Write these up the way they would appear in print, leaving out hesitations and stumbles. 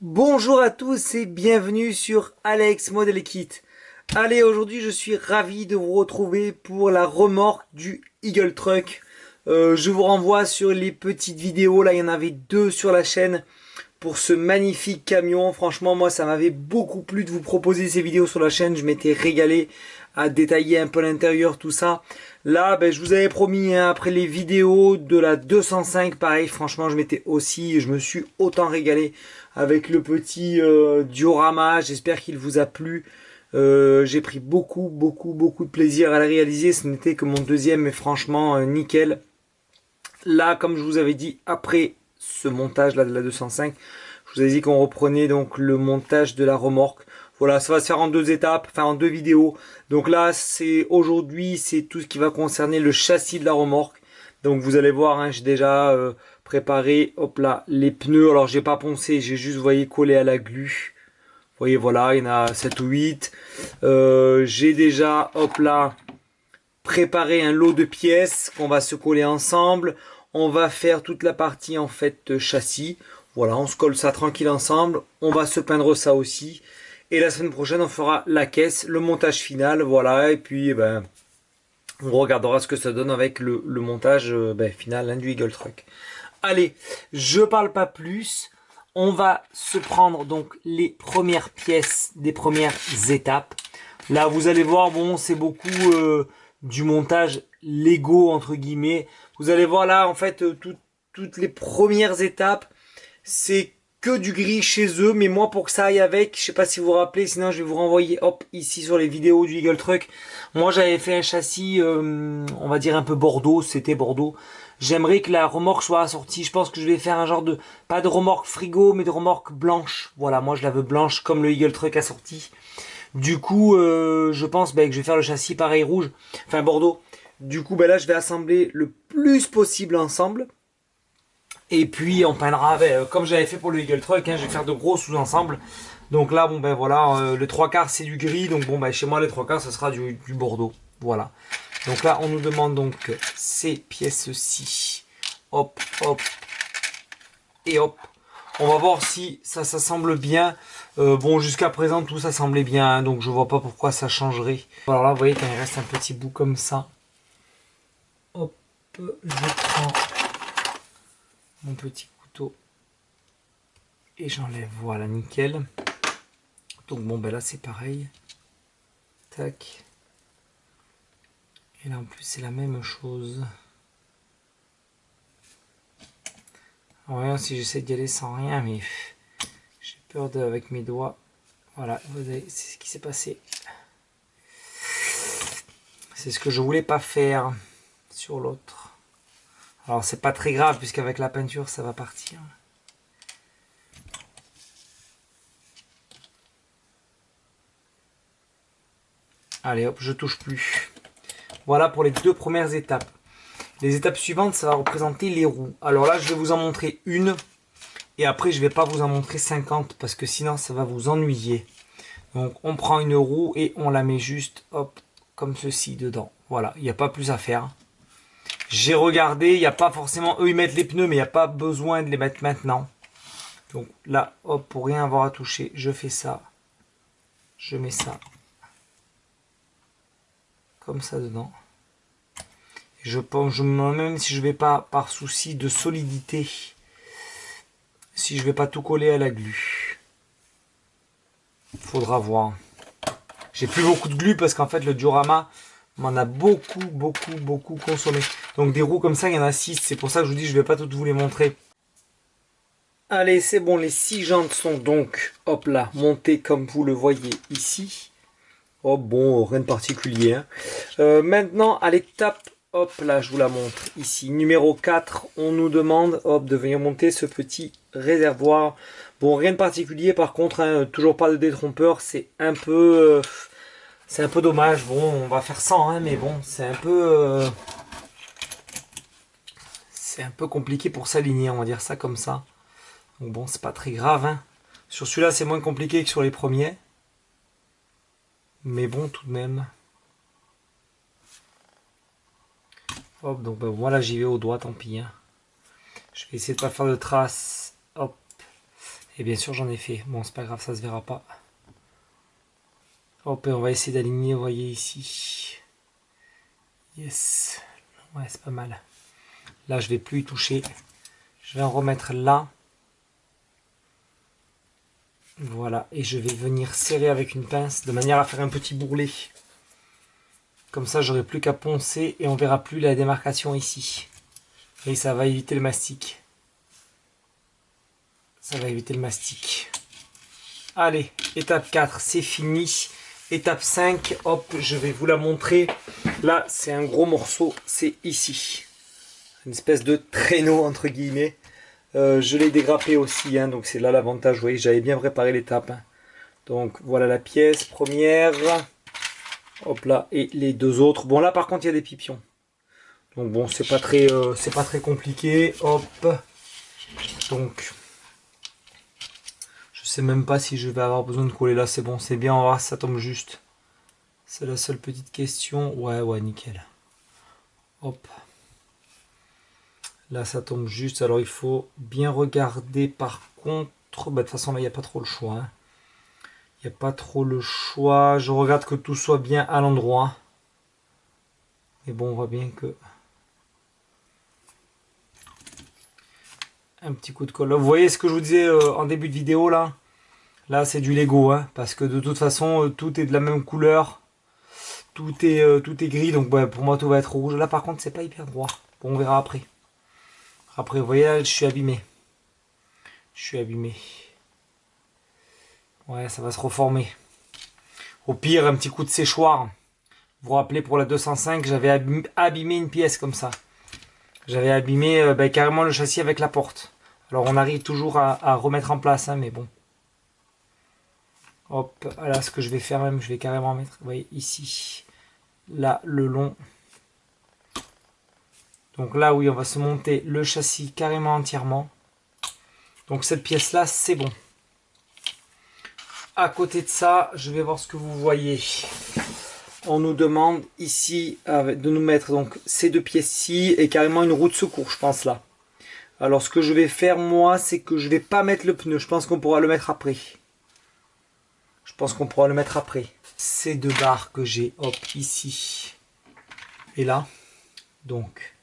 Bonjour à tous et bienvenue sur Alex Model Kit. Allez, aujourd'hui je suis ravi de vous retrouver pour la remorque du Eagle Truck. Je vous renvoie sur les petites vidéos, là il y en avait 2 sur la chaîne pour ce magnifique camion. Franchement moi ça m'avait beaucoup plu de vous proposer ces vidéos sur la chaîne, je m'étais régalé à détailler un peu l'intérieur, tout ça. Là je vous avais promis après les vidéos de la 205, pareil franchement je me suis autant régalé avec le petit diorama. J'espère qu'il vous a plu. J'ai pris beaucoup de plaisir à la réaliser. Ce n'était que mon deuxième, mais franchement nickel. Là, comme je vous avais dit, après ce montage là de la 205, je vous avais dit qu'on reprenait donc le montage de la remorque. Voilà, ça va se faire en 2 étapes, enfin en 2 vidéos. Donc là, aujourd'hui, c'est tout ce qui va concerner le châssis de la remorque. Donc vous allez voir, hein, j'ai déjà préparé, hop là, les pneus. Alors j'ai pas poncé, j'ai juste, vous voyez, collé à la glu. Vous voyez, voilà, il y en a 7 ou 8. J'ai déjà, hop là, préparé un lot de pièces qu'on va se coller ensemble. On va faire toute la partie en fait châssis. Voilà, on se colle ça tranquille ensemble. On va se peindre ça aussi. Et la semaine prochaine, on fera la caisse, le montage final. Voilà, et puis on regardera ce que ça donne avec le montage final hein, du Eagle Truck. Allez, je parle pas plus. On va se prendre donc les premières pièces des premières étapes. Là, vous allez voir, bon, c'est beaucoup du montage Lego entre guillemets. Vous allez voir là, en fait, toutes les premières étapes, c'est que du gris chez eux, mais moi pour que ça aille avec, je sais pas si vous vous rappelez, sinon je vais vous renvoyer hop ici sur les vidéos du Eagle Truck. Moi j'avais fait un châssis, on va dire un peu Bordeaux, c'était Bordeaux. J'aimerais que la remorque soit assortie, je pense que je vais faire un genre de, pas de remorque frigo, mais de remorque blanche. Voilà, moi je la veux blanche comme le Eagle Truck assorti. Du coup, je pense que je vais faire le châssis pareil rouge, enfin Bordeaux. Du coup, là je vais assembler le plus possible ensemble. Et puis on peindra, comme j'avais fait pour le Eagle Truck, hein, je vais faire de gros sous-ensembles. Donc là, bon voilà, le 3/4 c'est du gris, donc bon chez moi les 3/4 ce sera du Bordeaux. Voilà. Donc là on nous demande donc ces pièces-ci. Hop, hop, et hop. On va voir si ça s'assemble bien. Bon jusqu'à présent tout ça semblait bien, hein, donc je vois pas pourquoi ça changerait. Alors là vous voyez quand il reste un petit bout comme ça. Hop, je prends mon petit couteau et j'enlève, voilà, nickel. Donc bon là c'est pareil, tac, et là en plus c'est la même chose. Alors, si j'essaie d'y aller sans rien, mais j'ai peur avec mes doigts. Voilà, c'est ce qui s'est passé, c'est ce que je voulais pas faire sur l'autre. Alors c'est pas très grave puisqu'avec la peinture ça va partir. Allez hop, je touche plus. Voilà pour les 2 premières étapes. Les étapes suivantes, ça va représenter les roues. Alors là, je vais vous en montrer une. Et après, je vais pas vous en montrer 50 parce que sinon, ça va vous ennuyer. Donc, on prend une roue et on la met juste, hop, comme ceci dedans. Voilà, il n'y a pas plus à faire. J'ai regardé, il n'y a pas forcément... Eux, ils mettent les pneus, mais il n'y a pas besoin de les mettre maintenant. Donc là, hop, pour rien avoir à toucher, je fais ça. Je mets ça. Comme ça dedans. Je pense, même si je vais pas, par souci de solidité, si je vais pas tout coller à la glu, faudra voir. J'ai plus beaucoup de glu parce qu'en fait le diorama m'en a beaucoup consommé. Donc des roues comme ça, il y en a 6. C'est pour ça que je vous dis, je vais pas toutes vous les montrer. Allez, c'est bon, les 6 jantes sont donc, hop là, montées comme vous le voyez ici. Oh bon, rien de particulier. Hein. Maintenant, à l'étape, hop là, je vous la montre ici. Numéro 4, on nous demande hop, de venir monter ce petit réservoir. Bon, rien de particulier, par contre, hein, toujours pas de détrompeur. C'est un peu dommage. Bon, on va faire 100, hein, mais bon, c'est un peu compliqué pour s'aligner, on va dire ça comme ça. Donc bon, c'est pas très grave. Hein. Sur celui-là, c'est moins compliqué que sur les premiers. Mais bon, tout de même. Hop, donc ben, voilà, j'y vais au doigt, tant pis. Hein. Je vais essayer de pas faire de traces. Hop. Et bien sûr, j'en ai fait. Bon, c'est pas grave, ça se verra pas. Hop, et on va essayer d'aligner, vous voyez ici. Yes. Ouais, c'est pas mal. Là, je vais plus y toucher. Je vais en remettre là. Voilà, et je vais venir serrer avec une pince de manière à faire un petit bourrelet. Comme ça, j'aurai plus qu'à poncer et on verra plus la démarcation ici. Et ça va éviter le mastic. Ça va éviter le mastic. Allez, étape 4, c'est fini. Étape 5, hop, je vais vous la montrer. Là, c'est un gros morceau, c'est ici. Une espèce de traîneau, entre guillemets. Je l'ai dégrappé aussi, hein, donc c'est là l'avantage. Vous voyez, j'avais bien préparé l'étape. Hein. Donc voilà la pièce première. Hop là, et les deux autres. Bon, là par contre, il y a des pipions. Donc bon, c'est pas très compliqué. Hop. Donc, je sais même pas si je vais avoir besoin de coller là. C'est bon, c'est bien. On va voir si ça tombe juste. C'est la seule petite question. Ouais, nickel. Hop. Là, ça tombe juste. Alors, il faut bien regarder par contre. Bah, de toute façon, là, il n'y a pas trop le choix. Hein. Il n'y a pas trop le choix. Je regarde que tout soit bien à l'endroit. Mais bon, on voit bien que... Un petit coup de colle. Vous voyez ce que je vous disais en début de vidéo, là? Là, c'est du Lego. Hein, parce que de toute façon, tout est de la même couleur. Tout est gris. Donc, ouais, pour moi, tout va être rouge. Là, par contre, c'est pas hyper droit. Bon, on verra après. Après, vous voyez, là, je suis abîmé. Je suis abîmé. Ouais, ça va se reformer. Au pire, un petit coup de séchoir. Vous vous rappelez, pour la 205, j'avais abîmé une pièce comme ça. J'avais abîmé carrément le châssis avec la porte. Alors, on arrive toujours à remettre en place, hein, mais bon. Hop, là, ce que je vais faire même, je vais carrément mettre, vous voyez, ici. Là, le long. Donc là, oui, on va se monter le châssis carrément entièrement. Donc cette pièce-là, c'est bon. À côté de ça, je vais voir ce que vous voyez. On nous demande ici de nous mettre donc ces deux pièces-ci et carrément une roue de secours, je pense là. Alors ce que je vais faire moi, c'est que je vais pas mettre le pneu. Je pense qu'on pourra le mettre après. Je pense qu'on pourra le mettre après. Ces deux barres que j'ai, hop, ici et là. Donc,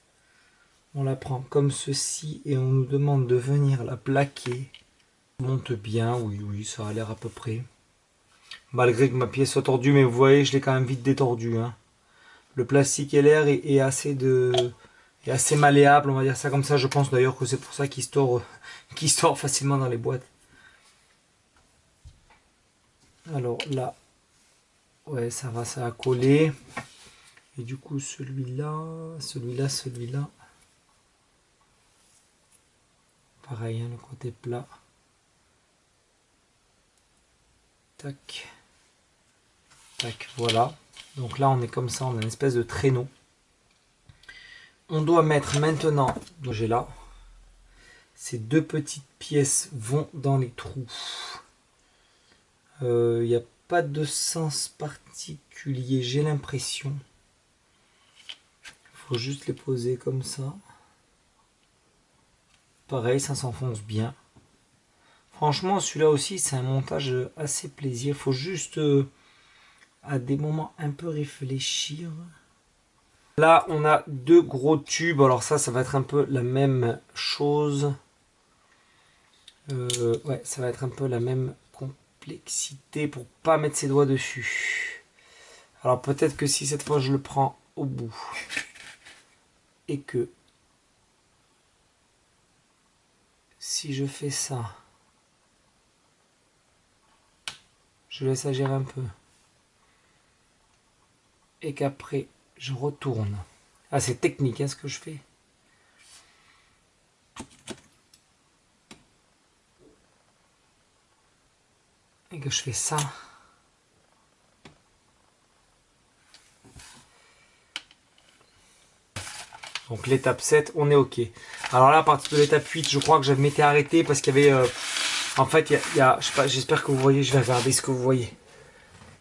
on la prend comme ceci et on nous demande de venir la plaquer. Monte bien, oui, ça a l'air à peu près. Malgré que ma pièce soit tordue, mais vous voyez, je l'ai quand même vite détordue. Hein. Le plastique et l'air est assez malléable, on va dire ça comme ça. Je pense d'ailleurs que c'est pour ça qu'il store facilement dans les boîtes. Alors là, ouais, ça a collé. Et du coup, celui-là. Pareil, hein, le côté plat. Tac. Tac, voilà. Donc là, on est comme ça, on a une espèce de traîneau. On doit mettre maintenant, donc j'ai là, ces deux petites pièces vont dans les trous. Il n'y a pas de sens particulier, j'ai l'impression. Il faut juste les poser comme ça. Pareil, ça s'enfonce bien. Franchement, celui-là aussi, c'est un montage assez plaisir. Il faut juste, à des moments, un peu réfléchir. Là, on a deux gros tubes. Alors ça va être un peu la même chose. Ouais, ça va être un peu la même complexité pour pas mettre ses doigts dessus. Alors peut-être que si cette fois je le prends au bout et que si je fais ça, je laisse agir un peu et qu'après je retourne. Ah, c'est technique hein, ce que je fais. Et que je fais ça. Donc l'étape 7, on est ok. Alors là, à partir de l'étape 8, je crois que je m'étais arrêté parce qu'il y avait... en fait, je sais pas, j'espère que vous voyez, je vais regarder ce que vous voyez.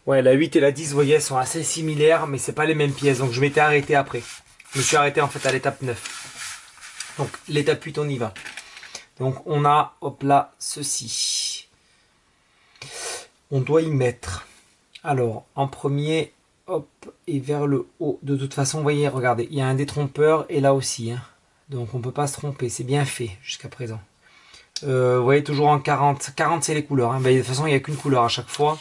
Ouais, la 8 et la 10, vous voyez, elles sont assez similaires, mais c'est pas les mêmes pièces. Donc je m'étais arrêté après. Je me suis arrêté en fait à l'étape 9. Donc l'étape 8, on y va. Donc on a, hop là, ceci. On doit y mettre. Alors, en premier, hop, et vers le haut. De toute façon, vous voyez, regardez, il y a un détrompeur et là aussi. Hein. Donc on ne peut pas se tromper, c'est bien fait jusqu'à présent. Vous voyez, toujours en 40. 40, c'est les couleurs. Hein. Ben, de toute façon, il n'y a qu'une couleur à chaque fois.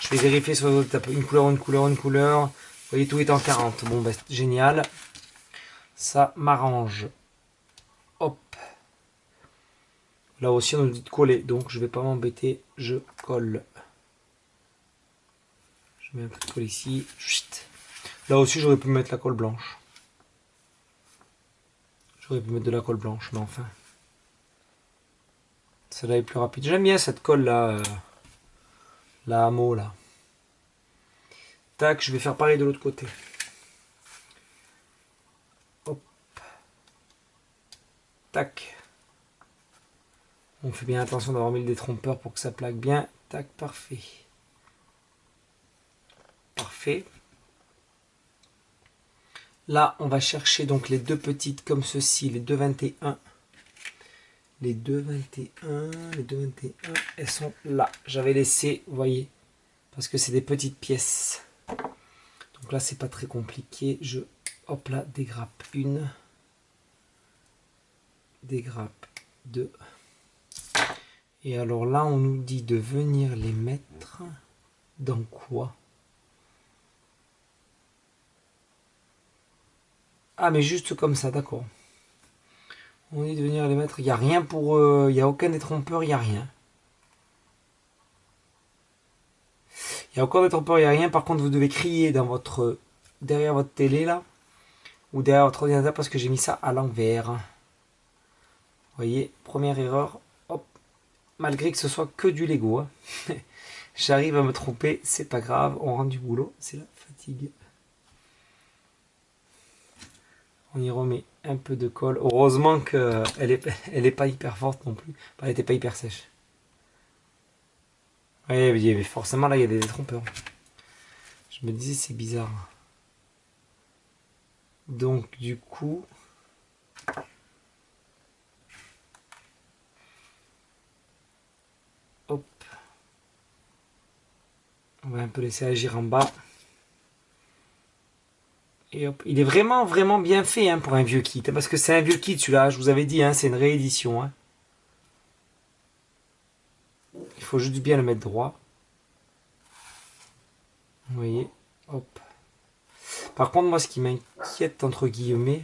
Je vais vérifier sur les autres étapes. Une couleur, une couleur, une couleur. Vous voyez, tout est en 40. Bon, ben, génial. Ça m'arrange. Hop. Là aussi, on nous dit de coller. Donc, je ne vais pas m'embêter. Je colle. Je mets un peu de colle ici. Chut. Là aussi, j'aurais pu mettre la colle blanche. J'aurais pu mettre de la colle blanche, mais enfin. Celle-là est plus rapide. J'aime bien cette colle là. La Hamo là. Tac, je vais faire pareil de l'autre côté. Hop. Tac. On fait bien attention d'avoir mis le détrompeur pour que ça plaque bien. Tac, parfait. Parfait. Là, on va chercher donc les deux petites comme ceci, les deux 21. Les deux 21, les deux 21, elles sont là. J'avais laissé, vous voyez, parce que c'est des petites pièces. Donc là, c'est pas très compliqué. Je, hop là, dégrappe une. Dégrappe deux. Et alors là, on nous dit de venir les mettre dans quoi? Ah, mais juste comme ça, d'accord. On dit de venir les mettre. Il n'y a rien pour... Il n'y a aucun détrompeur, il n'y a rien. Il n'y a aucun détrompeur, il n'y a rien. Par contre, vous devez crier dans votre... derrière votre télé, là. Ou derrière votre ordinateur, parce que j'ai mis ça à l'envers. Vous voyez, première erreur. Hop. Malgré que ce soit que du Lego. Hein. J'arrive à me tromper, c'est pas grave. On rend du boulot, c'est la fatigue. On y remet un peu de colle. Heureusement qu'elle est pas hyper forte non plus. Elle n'était pas hyper sèche. Oui, mais forcément là il y a des détrompeurs. Je me disais c'est bizarre. Donc du coup... Hop. On va un peu laisser agir en bas. Et hop. Il est vraiment vraiment bien fait hein, pour un vieux kit. Parce que c'est un vieux kit celui-là, je vous avais dit, hein, c'est une réédition. Hein. Il faut juste bien le mettre droit. Vous voyez, hop. Par contre, moi, ce qui m'inquiète, entre guillemets...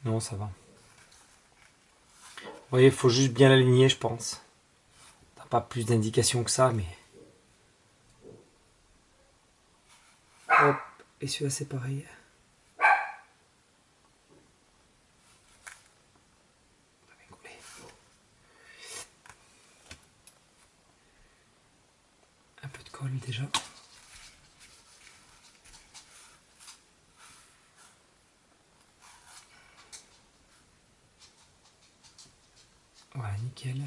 Non, ça va. Vous voyez, il faut juste bien l'aligner, je pense. T'as pas plus d'indications que ça, mais... Hop. Et celui-là, c'est pareil. Un peu de colle, déjà. Voilà, nickel.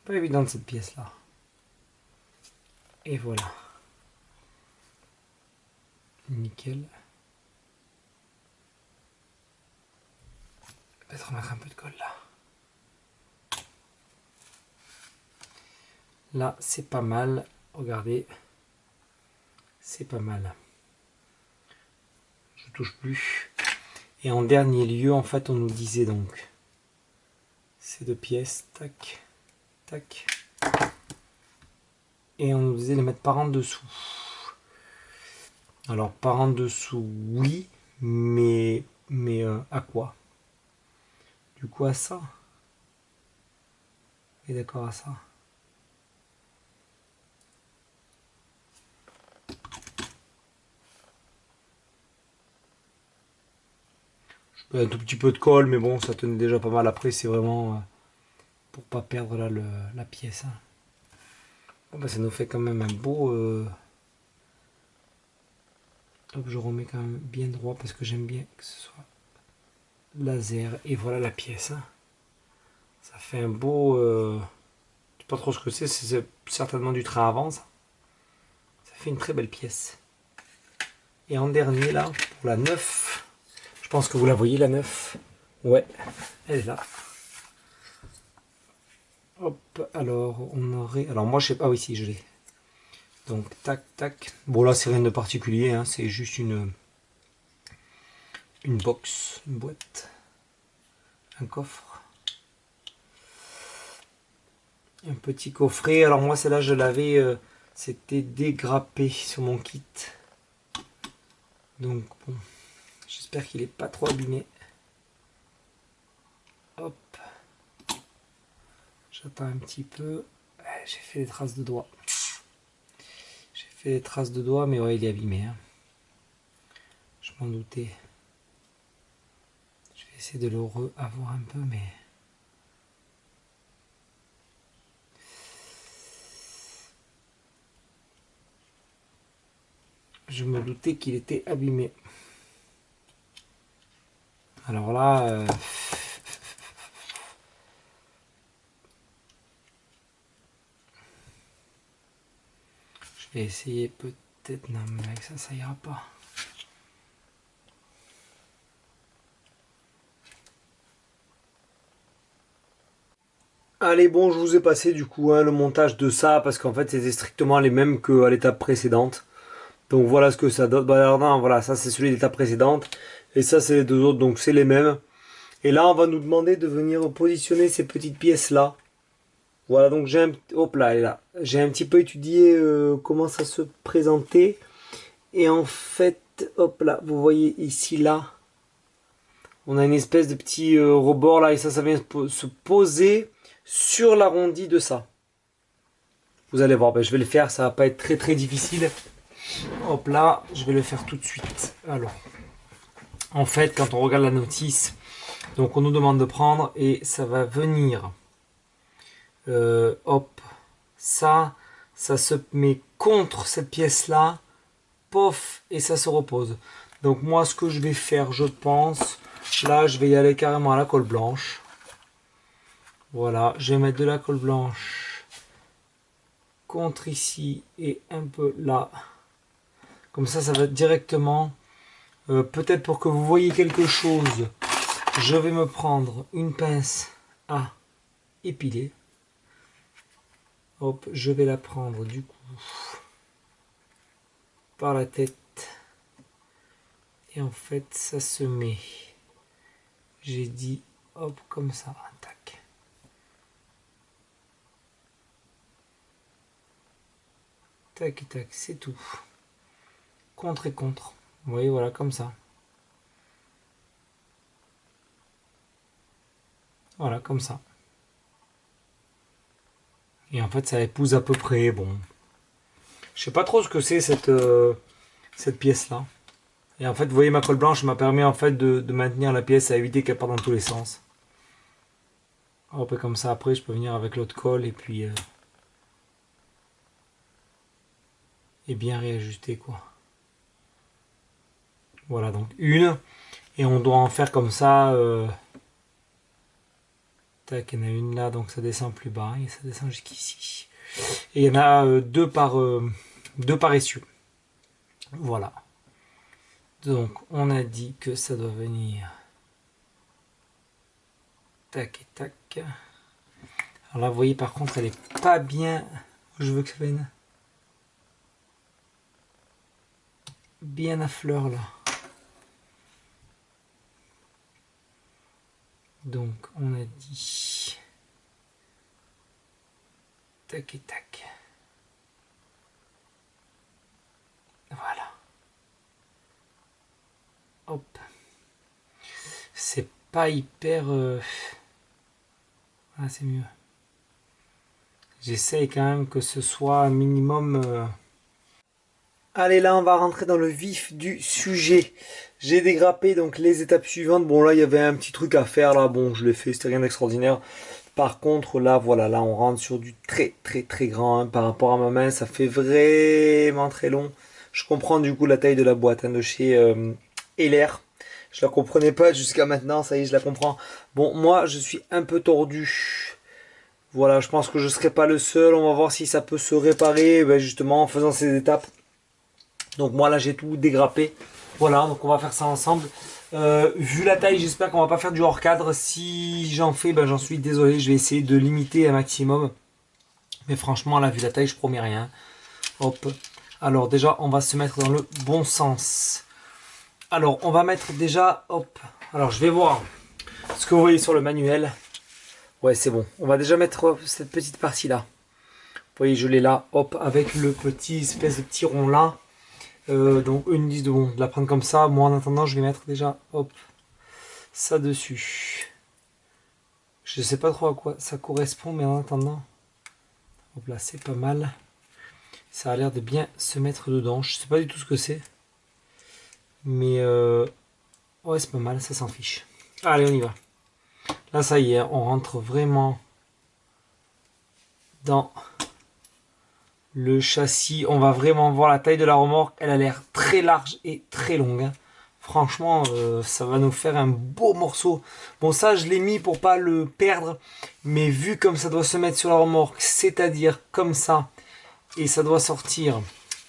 Pas évident cette pièce là. Et voilà. Nickel. Peut-être remettre un peu de colle là. Là, c'est pas mal. Regardez. C'est pas mal. Je touche plus. Et en dernier lieu, en fait, on nous disait donc ces deux pièces. Tac. Tac. Et on nous disait les mettre par en dessous. Alors, par en dessous, oui. Mais à quoi? Du coup, à ça. Et d'accord à ça. Un tout petit peu de colle, mais bon, ça tenait déjà pas mal. Après, c'est vraiment pour pas perdre là, la pièce. Hein. Bon, bah, ça nous fait quand même un beau... Hop, je remets quand même bien droit parce que j'aime bien que ce soit laser. Et voilà la pièce. Hein. Ça fait un beau... je sais pas trop ce que c'est certainement du train avant ça. Ça fait une très belle pièce. Et en dernier là, pour la 9, je pense que vous la voyez la 9. Ouais, elle est là. Hop, alors on aurait... Alors moi je sais pas, ah oui si je l'ai. Donc tac tac. Bon là c'est rien de particulier, hein, c'est juste une box, une boîte, un coffre. Un petit coffret. Alors moi celle-là je l'avais, c'était dégrappé sur mon kit. Donc bon, j'espère qu'il est pas trop abîmé. Hop. J'attends un petit peu. J'ai fait des traces de doigts. J'ai fait des traces de doigts, mais ouais, il est abîmé. Hein. Je m'en doutais. Je vais essayer de le avoir un peu, mais... Je me doutais qu'il était abîmé. Alors là... je vais essayer peut-être... Non, mais avec ça, ça ira pas. Allez, bon, je vous ai passé du coup hein, le montage de ça, parce qu'en fait, c'était strictement les mêmes qu'à l'étape précédente. Donc voilà ce que ça donne. Bah, alors, non, voilà, ça c'est celui de l'étape précédente. Et ça, c'est les deux autres, donc c'est les mêmes. Et là, on va nous demander de venir positionner ces petites pièces-là. Voilà, donc j'ai un... Hop là, elle est là. J'ai un petit peu étudié comment ça se présentait. Et en fait, hop là, vous voyez ici, là, on a une espèce de petit rebord là. Et ça vient se poser sur l'arrondi de ça. Vous allez voir, ben, je vais le faire, ça va pas être très très difficile. Hop là, je vais le faire tout de suite. Alors, en fait, quand on regarde la notice, donc on nous demande de prendre et ça va venir. Hop, ça se met contre cette pièce là, pof, et ça se repose. Donc moi, ce que je vais faire, je pense, là, je vais y aller carrément à la colle blanche. Voilà, je vais mettre de la colle blanche contre ici et un peu là. Comme ça va directement. Peut-être pour que vous voyez quelque chose, je vais me prendre une pince à épiler. Hop, je vais la prendre du coup par la tête. Et en fait, ça se met. J'ai dit, hop, comme ça. Tac. Tac et tac, c'est tout. Contre et contre. Vous voyez, voilà, comme ça. Voilà, comme ça. Et en fait, ça épouse à peu près, bon. Je sais pas trop ce que c'est cette pièce-là. Et en fait, vous voyez, ma colle blanche m'a permis en fait de maintenir la pièce à éviter qu'elle parte dans tous les sens. Hop, et comme ça, après, je peux venir avec l'autre colle et puis... et bien réajuster, quoi. Voilà, donc une. Et on doit en faire comme ça... tac, il y en a une là, donc ça descend plus bas. Et ça descend jusqu'ici. Et il y en a deux par essieu. Voilà. Donc, on a dit que ça doit venir. Tac et tac. Alors là, vous voyez, par contre, elle est pas bien. Je veux que ça vienne bien à fleur, là. Donc, on a dit... tac et tac. Voilà. Hop. C'est pas hyper... Ah, c'est mieux. J'essaye quand même que ce soit un minimum... Allez, là, on va rentrer dans le vif du sujet. J'ai dégrappé donc les étapes suivantes. Bon, là, il y avait un petit truc à faire. Là, bon, je l'ai fait, c'était rien d'extraordinaire. Par contre, là, voilà, là, on rentre sur du très, très, très grand. Hein. Par rapport à ma main, ça fait vraiment très long. Je comprends du coup la taille de la boîte hein, de chez Heller. Je la comprenais pas jusqu'à maintenant, ça y est, je la comprends. Bon, moi, je suis un peu tordu. Voilà, je pense que je serai pas le seul. On va voir si ça peut se réparer, ben, justement, en faisant ces étapes. Donc moi là j'ai tout dégrappé. Voilà, donc on va faire ça ensemble. Vu la taille, j'espère qu'on va pas faire du hors cadre. Si j'en fais, ben, j'en suis désolé. Je vais essayer de limiter un maximum. Mais franchement, là, vu la taille, je promets rien. Hop. Alors déjà, on va se mettre dans le bon sens. Alors, on va mettre déjà, hop. Alors, je vais voir ce que vous voyez sur le manuel. Ouais, c'est bon. On va déjà mettre cette petite partie-là. Vous voyez, je l'ai là, hop, avec le petit espèce de petit rond là. Donc, eux, ils me disent de la prendre comme ça. Moi, en attendant, je vais mettre déjà, hop, ça dessus. Je sais pas trop à quoi ça correspond, mais en attendant, hop là, c'est pas mal. Ça a l'air de bien se mettre dedans. Je sais pas du tout ce que c'est. Mais ouais, c'est pas mal, ça s'en fiche. Allez, on y va. Là, ça y est, on rentre vraiment dans le châssis. On va vraiment voir la taille de la remorque. Elle a l'air très large et très longue. Franchement, ça va nous faire un beau morceau. Bon, ça, je l'ai mis pour pas le perdre. Mais vu comme ça doit se mettre sur la remorque, c'est-à-dire comme ça, et ça doit sortir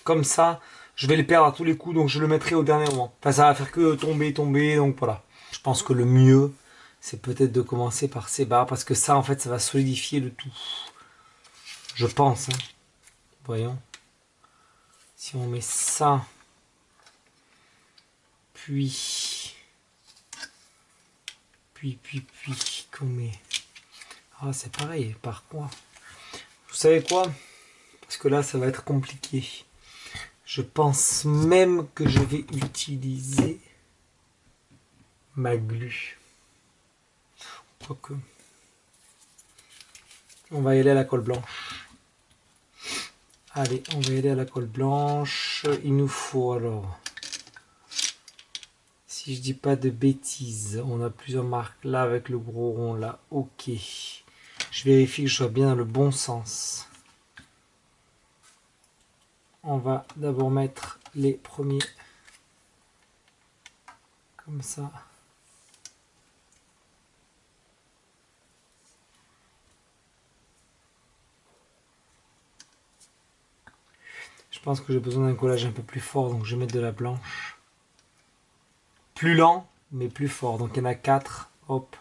comme ça, je vais le perdre à tous les coups, donc je le mettrai au dernier moment. Enfin, ça va faire que tomber, donc voilà. Je pense que le mieux, c'est peut-être de commencer par ces barres, parce que ça, en fait, ça va solidifier le tout. Je pense, hein. Voyons. Si on met ça, puis, qu'on met... Ah, c'est pareil, par quoi? Vous savez quoi? Parce que là, ça va être compliqué. Je pense même que je vais utiliser ma glu. Quoique. On va y aller à la colle blanche. Allez, on va y aller à la colle blanche. Il nous faut alors, si je dis pas de bêtises, on a plusieurs marques là avec le gros rond là. Ok. Je vérifie que je sois bien dans le bon sens. On va d'abord mettre les premiers comme ça. Je pense que j'ai besoin d'un collage un peu plus fort, donc je vais mettre de la blanche. Plus lent, mais plus fort. Donc il y en a 4. Hop.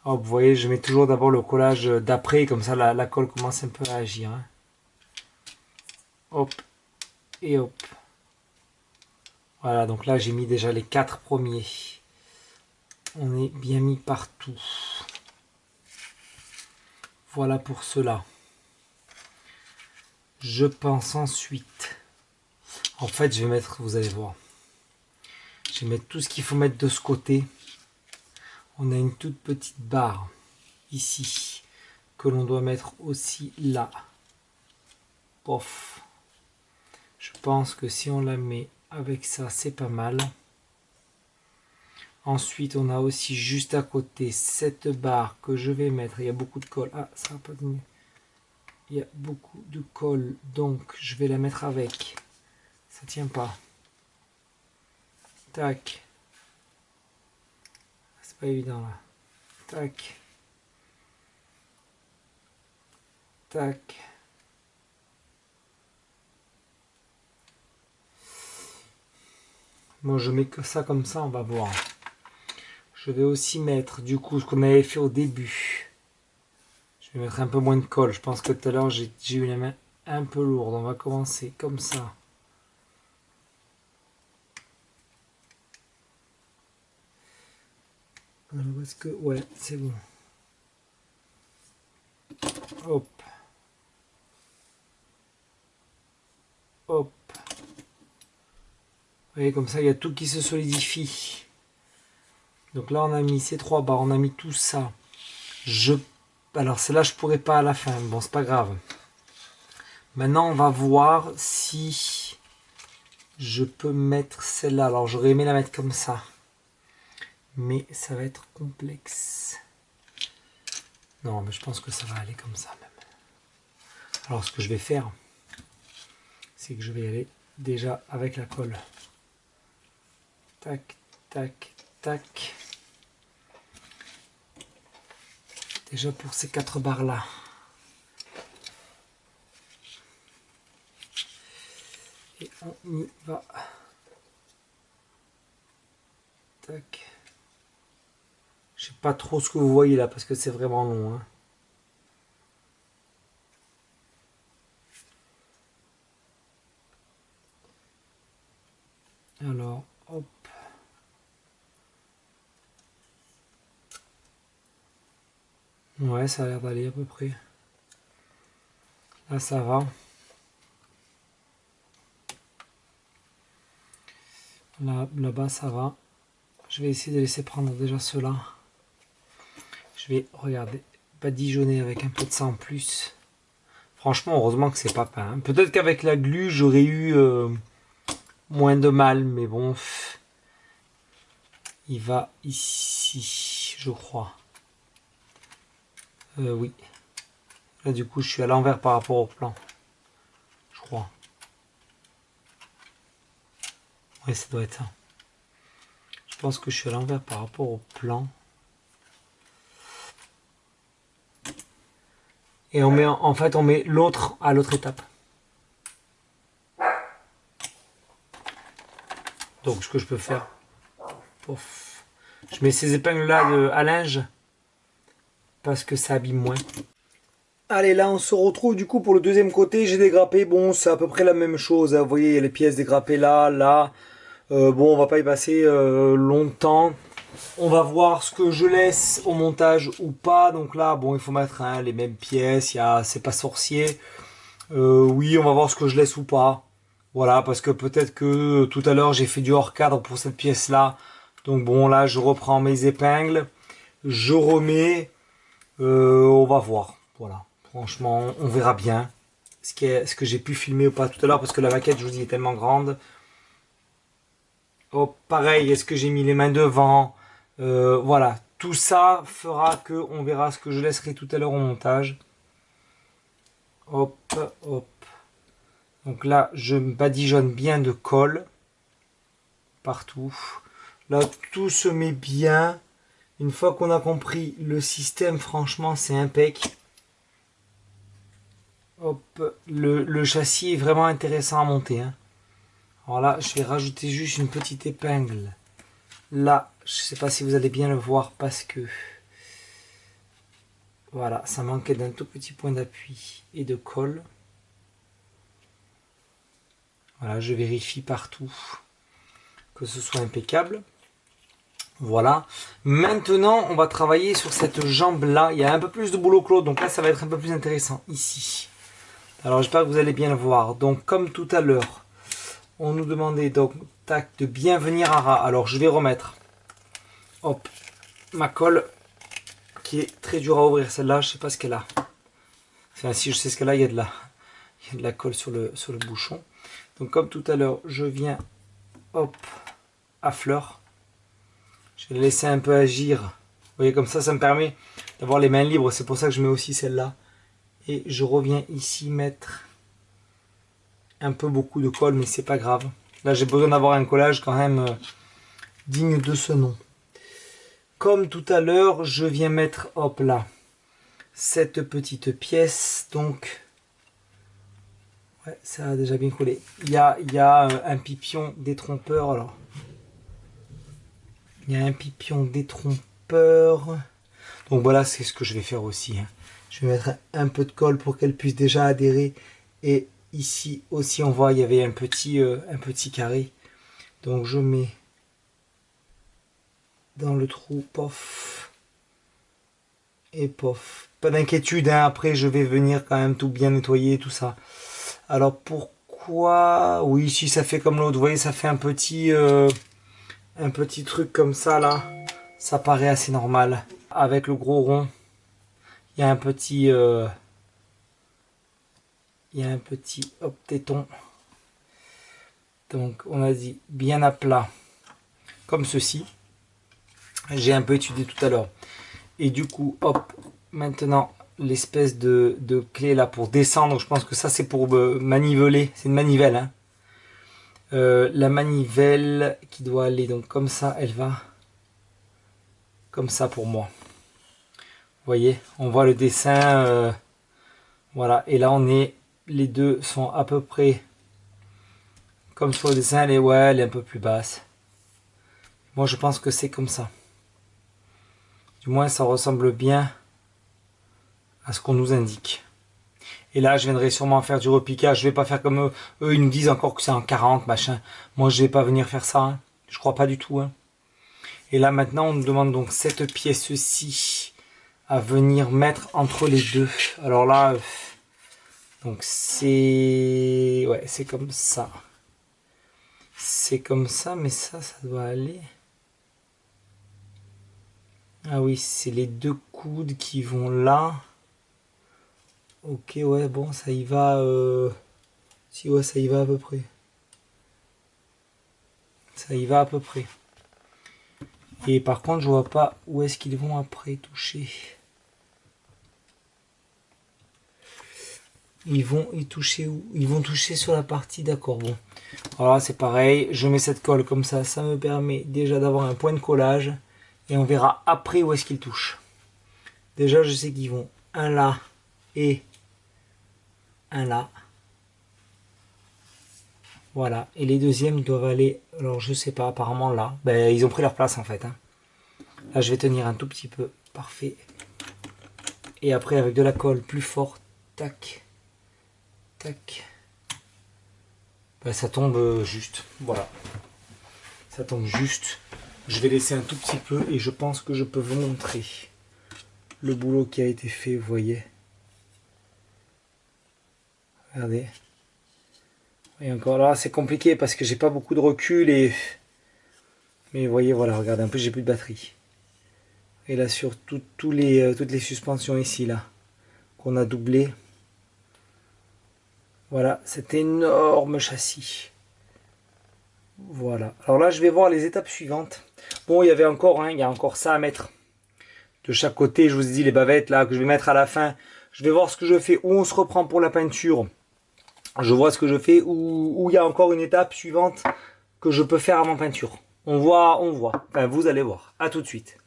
Hop, vous voyez, je mets toujours d'abord le collage d'après, comme ça la colle commence un peu à agir. Hein. Hop. Et hop. Voilà, donc là j'ai mis déjà les 4 premiers. On est bien mis partout. Voilà pour cela. Je pense ensuite. En fait, je vais mettre, vous allez voir. Je vais mettre tout ce qu'il faut mettre de ce côté. On a une toute petite barre ici que l'on doit mettre aussi là. Pof. Je pense que si on la met avec ça, c'est pas mal. Ensuite, on a aussi juste à côté cette barre que je vais mettre. Il y a beaucoup de colle. Ah, ça va pas donner. Il y a beaucoup de colle, donc je vais la mettre avec. Ça tient pas. Tac. C'est pas évident là. Tac. Tac. Bon, je mets que ça comme ça, on va voir. Je vais aussi mettre du coup ce qu'on avait fait au début. Je vais mettre un peu moins de colle. Je pense que tout à l'heure j'ai eu la main un peu lourde. On va commencer comme ça. Alors est-ce que... Ouais, c'est bon. Hop. Hop. Vous voyez, comme ça, il y a tout qui se solidifie. Donc là, on a mis ces 3 barres, on a mis tout ça. Alors celle-là, je pourrais pas à la fin. Bon, c'est pas grave. Maintenant, on va voir si je peux mettre celle-là. Alors, j'aurais aimé la mettre comme ça. Mais ça va être complexe. Non, mais je pense que ça va aller comme ça même. Alors, ce que je vais faire, c'est que je vais y aller déjà avec la colle. Tac, tac, tac. Déjà pour ces 4 barres là. Et Et on y va. Tac. Je sais pas trop ce que vous voyez là parce que c'est vraiment long. Hein. Alors, hop. Ouais, ça a l'air d'aller à peu près. Là, ça va. Là-bas, ça va. Je vais essayer de laisser prendre déjà cela. Je vais regarder. Badigeonner avec un peu de ça en plus. Franchement, heureusement que c'est pas peint. Hein. Peut-être qu'avec la glu, j'aurais eu moins de mal. Mais bon, il va ici, je crois. Oui. Là, du coup, je suis à l'envers par rapport au plan. Je crois. Oui, ça doit être ça. Je pense que je suis à l'envers par rapport au plan. Et on met, en fait, on met l'autre à l'autre étape. Donc, ce que je peux faire, pouf, je mets ces épingles-là à linge parce que ça abîme moins. Allez, là, on se retrouve du coup pour le deuxième côté. J'ai dégrappé. Bon, c'est à peu près la même chose. Hein. Vous voyez, il y a les pièces dégrappées là, là. Bon, on va pas y passer longtemps. On va voir ce que je laisse au montage ou pas. Donc là, bon, il faut mettre hein, les mêmes pièces. C'est pas sorcier. Oui, on va voir ce que je laisse ou pas. Voilà, parce que peut-être que tout à l'heure j'ai fait du hors cadre pour cette pièce-là. Donc bon, là, je reprends mes épingles. Je remets. On va voir. Voilà. Franchement, on verra bien ce que j'ai pu filmer ou pas tout à l'heure parce que la maquette, je vous dis, est tellement grande. Oh, pareil, est-ce que j'ai mis les mains devant voilà, tout ça fera que on verra ce que je laisserai tout à l'heure au montage. Hop, hop. Donc là, je badigeonne bien de colle partout. Là, tout se met bien. Une fois qu'on a compris le système, franchement, c'est impec. Hop, le châssis est vraiment intéressant à monter. Hein. Alors là, je vais rajouter juste une petite épingle. Là, je ne sais pas si vous allez bien le voir parce que voilà, ça manquait d'un tout petit point d'appui et de colle. Voilà, je vérifie partout que ce soit impeccable. Voilà. Maintenant, on va travailler sur cette jambe-là. Il y a un peu plus de boulot que l'autre, donc là, ça va être un peu plus intéressant ici. Alors, j'espère que vous allez bien le voir. Donc, comme tout à l'heure, on nous demandait donc tac, de bien venir à ras. Alors, je vais remettre hop, ma colle qui est très dure à ouvrir. Celle-là, je sais pas ce qu'elle a. Enfin, si je sais ce qu'elle a, il y a de la colle sur le bouchon. Donc, comme tout à l'heure, je viens hop, à fleur. Je vais la laisser un peu agir. Vous voyez, comme ça me permet d'avoir les mains libres. C'est pour ça que je mets aussi celle-là. Et je reviens ici mettre un peu beaucoup de colle, mais c'est pas grave. Là, j'ai besoin d'avoir un collage quand même digne de ce nom. Comme tout à l'heure, je viens mettre, hop là, cette petite pièce. Donc, ouais, ça a déjà bien collé. Il y a un pipion détrompeur. Alors, il y a un pipion détrompeur. Donc voilà, c'est ce que je vais faire aussi. Hein. Je vais mettre un peu de colle pour qu'elle puisse déjà adhérer. Et ici aussi, on voit, il y avait un petit carré. Donc je mets dans le trou, pof. Et pof. Pas d'inquiétude, hein, après je vais venir quand même tout bien nettoyer, tout ça. Alors pourquoi... Oui, si ça fait comme l'autre, vous voyez, ça fait un petit truc comme ça, là. Ça paraît assez normal. Avec le gros rond, il y a un petit... hop, téton. Donc on a dit bien à plat comme ceci. J'ai un peu étudié tout à l'heure. Et du coup, hop, maintenant l'espèce de clé là pour descendre. Je pense que ça c'est pour maniveler. C'est une manivelle. Hein. La manivelle qui doit aller donc comme ça, elle va comme ça pour moi. Vous voyez, on voit le dessin. Voilà, et là on est, les deux sont à peu près Comme sur le dessin, elle est un peu plus basse. Moi, je pense que c'est comme ça. Du moins, ça ressemble bien à ce qu'on nous indique. Et là, je viendrai sûrement faire du repiquage. Je vais pas faire comme eux. Eux, ils nous disent encore que c'est en 40, machin. Moi, je vais pas venir faire ça. Hein. Je crois pas du tout. Hein. Et là, maintenant, on nous demande donc cette pièce-ci à venir mettre entre les deux. Alors là, donc c'est... Ouais, c'est comme ça. C'est comme ça, mais ça doit aller... Ah oui, c'est les deux coudes qui vont là. Ok, ouais, bon, ça y va. Si, ouais, ça y va à peu près. Ça y va à peu près. Et par contre, je vois pas où est-ce qu'ils vont après toucher. Ils vont y toucher où? Ils vont toucher sur la partie, d'accord, bon. Voilà, c'est pareil. Je mets cette colle comme ça me permet déjà d'avoir un point de collage. Et on verra après où est-ce qu'ils touchent. Déjà, je sais qu'ils vont un là et un là. Voilà. Et les deuxièmes, ils doivent aller, alors je sais pas, apparemment là. Ben, ils ont pris leur place en fait. Hein. Là, je vais tenir un tout petit peu. Parfait. Et après, avec de la colle plus forte, tac, tac. Ben, ça tombe juste. Voilà. Ça tombe juste. Je vais laisser un tout petit peu et je pense que je peux vous montrer le boulot qui a été fait, vous voyez. Regardez. Et encore là, c'est compliqué parce que j'ai pas beaucoup de recul et... Mais vous voyez, voilà, regardez, un peu j'ai plus de batterie. Et là, sur toutes les suspensions ici, là, qu'on a doublé. Voilà, cet énorme châssis. Voilà. Alors là, je vais voir les étapes suivantes. Bon, il y avait encore, hein, il y a encore ça à mettre. De chaque côté, je vous ai dit les bavettes là que je vais mettre à la fin. Je vais voir ce que je fais, où on se reprend pour la peinture. Je vois ce que je fais, où il y a encore une étape suivante que je peux faire avant peinture. On voit. Enfin, vous allez voir. À tout de suite.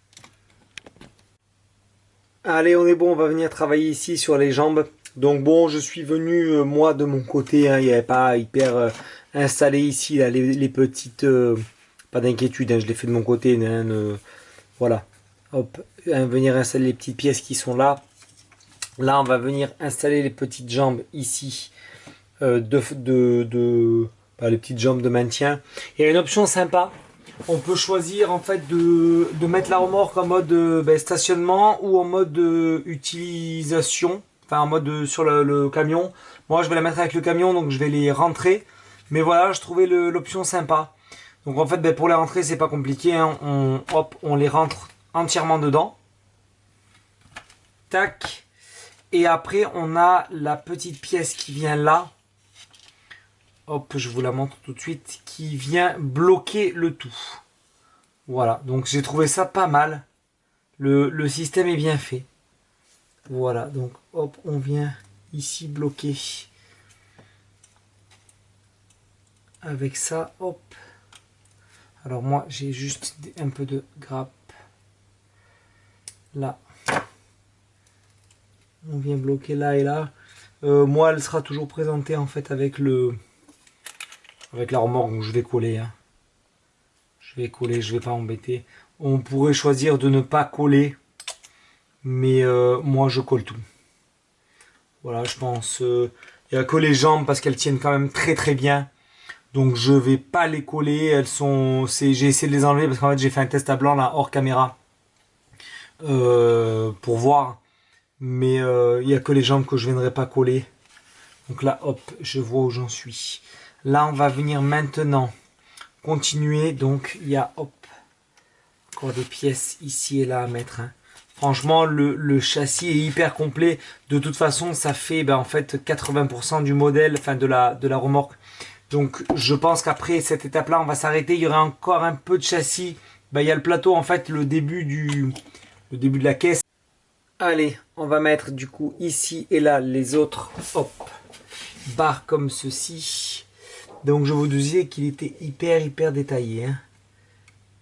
Allez, on est bon, on va venir travailler ici sur les jambes. Donc bon, je suis venu, moi, de mon côté. Hein, il n'y avait pas hyper installé ici là, les petites... pas d'inquiétude, hein, je l'ai fait de mon côté. Hein, voilà. Hop, venir installer les petites pièces qui sont là. Là, on va venir installer les petites jambes ici. Les petites jambes de maintien. Il y a une option sympa. On peut choisir en fait de mettre la remorque en mode stationnement ou en mode utilisation, enfin en mode sur le camion. Moi je vais la mettre avec le camion donc je vais les rentrer. Mais voilà, je trouvais l'option sympa. Donc en fait pour les rentrer c'est pas compliqué. Hein. On les rentre entièrement dedans. Tac. Et après on a la petite pièce qui vient là. Hop, je vous la montre tout de suite, qui vient bloquer le tout. Voilà, donc j'ai trouvé ça pas mal. Le système est bien fait. Voilà, donc hop, on vient ici bloquer. Avec ça, hop. Alors moi, j'ai juste un peu de grappe. Là. On vient bloquer là et là. Moi, elle sera toujours présentée en fait avec la remorque, donc je vais coller. Hein. Je vais coller, je vais pas embêter. On pourrait choisir de ne pas coller, mais moi je colle tout. Voilà, je pense. Il n'y a que les jambes parce qu'elles tiennent quand même très très bien. Donc je vais pas les coller. Elles sont. J'ai essayé de les enlever parce qu'en fait j'ai fait un test à blanc là hors caméra pour voir. Mais il n'y a que les jambes que je viendrai pas coller. Donc là, hop, je vois où j'en suis. Là, on va venir maintenant continuer. Donc il y a hop encore des pièces ici et là à mettre. Hein. Franchement, le châssis est hyper complet. De toute façon, ça fait en fait 80% du modèle, enfin de la remorque. Donc, je pense qu'après cette étape-là, on va s'arrêter. Il y aura encore un peu de châssis. Il y a le plateau, en fait, le début de la caisse. Allez, on va mettre du coup ici et là les autres barres comme ceci. Donc, je vous disais qu'il était hyper détaillé. Hein.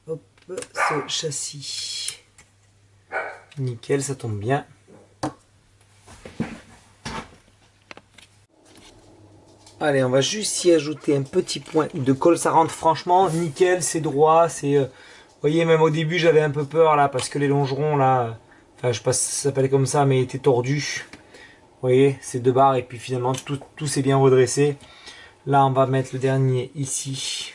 Hop, ce châssis. Nickel, ça tombe bien. Allez, on va juste y ajouter un petit point de colle. Ça rentre franchement nickel, c'est droit. C'est, vous voyez, même au début, j'avais un peu peur là parce que les longerons là, enfin, je sais pas si ça s'appelle comme ça, mais étaient tordus. Vous voyez, c'est deux barres et puis finalement tout s'est bien redressé. Là, on va mettre le dernier ici.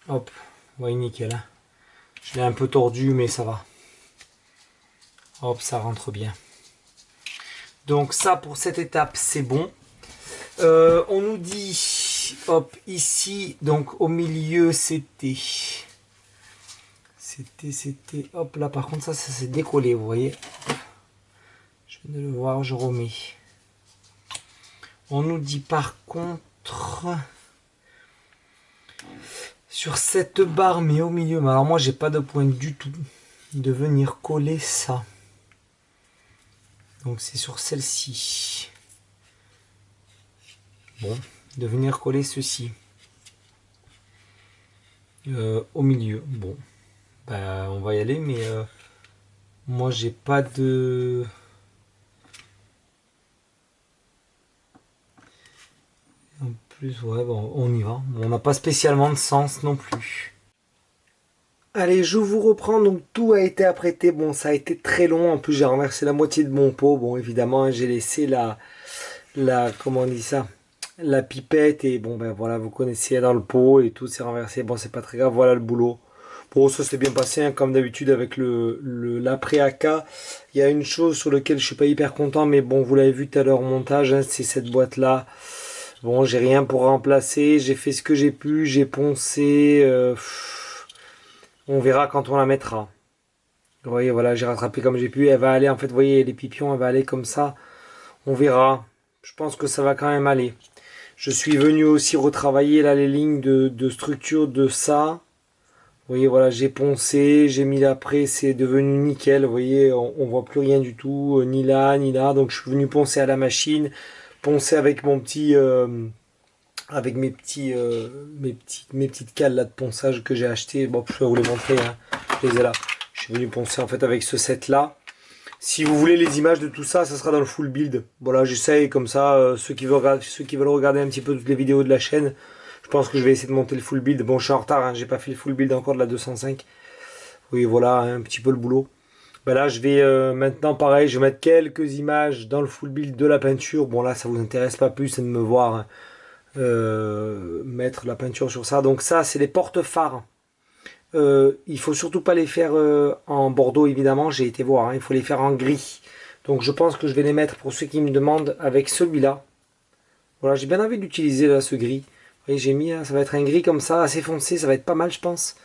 Hop, vous voyez, nickel. Hein. Je l'ai un peu tordu, mais ça va. Hop, ça rentre bien. Donc ça, pour cette étape, c'est bon. On nous dit, hop, ici, donc au milieu, c'était, hop, là, par contre, ça s'est décollé, vous voyez. Je viens de le voir, je remets. On nous dit, par contre, sur cette barre, mais au milieu, mais alors moi, j'ai pas de point du tout de venir coller ça. Donc, c'est sur celle-ci. Bon, de venir coller ceci au milieu. Bon, bah, on va y aller, mais moi j'ai pas de. En plus, ouais, bon, on y va. On n'a pas spécialement de sens non plus. Allez, je vous reprends. Donc tout a été apprêté. Bon, ça a été très long. En plus, j'ai renversé la moitié de mon pot. Bon, évidemment, j'ai laissé comment on dit ça, la pipette et bon ben voilà, vous connaissez dans le pot et tout s'est renversé. Bon, c'est pas très grave, voilà le boulot. Bon, ça s'est bien passé hein, comme d'habitude avec l'après AK. Il y a une chose sur laquelle je suis pas hyper content, mais bon, vous l'avez vu tout à l'heure au montage, hein, c'est cette boîte là. Bon, j'ai rien pour remplacer, j'ai fait ce que j'ai pu, j'ai poncé. On verra quand on la mettra. Vous voyez, voilà, j'ai rattrapé comme j'ai pu. Elle va aller, en fait, vous voyez, les pipions, elle va aller comme ça. On verra. Je pense que ça va quand même aller. Je suis venu aussi retravailler là les lignes de structure de ça. Vous voyez, voilà, j'ai poncé, j'ai mis l'après, c'est devenu nickel. Vous voyez, on voit plus rien du tout, ni là, ni là. Donc je suis venu poncer à la machine, poncer avec mon petit, avec mes petites cales là de ponçage que j'ai acheté. Bon, je vais vous les montrer. Hein. Je les ai là. Je suis venu poncer en fait avec ce set là. Si vous voulez les images de tout ça, ça sera dans le full build. Voilà, j'essaye comme ça, ceux qui veulent regarder un petit peu toutes les vidéos de la chaîne, je pense que je vais essayer de monter le full build. Bon, je suis en retard, hein, j'ai pas fait le full build encore de la 205. Oui, voilà, un petit peu le boulot. Ben là, je vais maintenant, pareil, je vais mettre quelques images dans le full build de la peinture. Bon, là, ça vous intéresse pas plus, c'est de me voir hein, mettre la peinture sur ça. Donc ça, c'est les porte-phares. Il faut surtout pas les faire en bordeaux évidemment, j'ai été voir, hein, il faut les faire en gris. Donc je pense que je vais les mettre pour ceux qui me demandent avec celui-là. Voilà, j'ai bien envie d'utiliser là ce gris. Vous voyez, j'ai mis, ça va être un gris comme ça, assez foncé, ça va être pas mal je pense.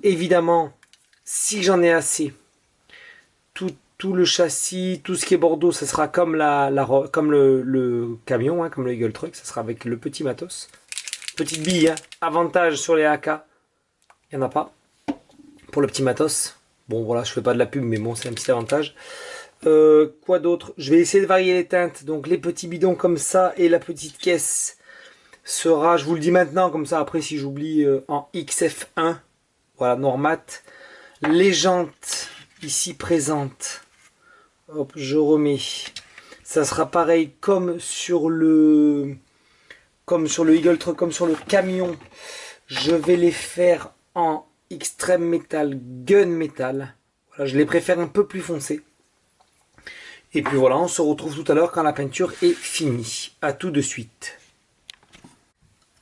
Évidemment, si j'en ai assez, tout le châssis, tout ce qui est bordeaux, ça sera comme comme le camion, hein, comme le Eagle Truck, ça sera avec le petit matos. Petite bille, hein. Avantage sur les AK, il n'y en a pas. Pour le petit matos. Bon voilà, je fais pas de la pub, mais bon, c'est un petit avantage. Quoi d'autre? Je vais essayer de varier les teintes. Donc les petits bidons comme ça et la petite caisse sera, je vous le dis maintenant, comme ça après si j'oublie, en XF1. Voilà, Normat. Les jantes ici présentes. Hop, je remets. Ça sera pareil comme sur le Eagle Truck, comme sur le camion. Je vais les faire en extrême métal, gun métal. Voilà, je les préfère un peu plus foncés. Et puis voilà, on se retrouve tout à l'heure quand la peinture est finie. A tout de suite.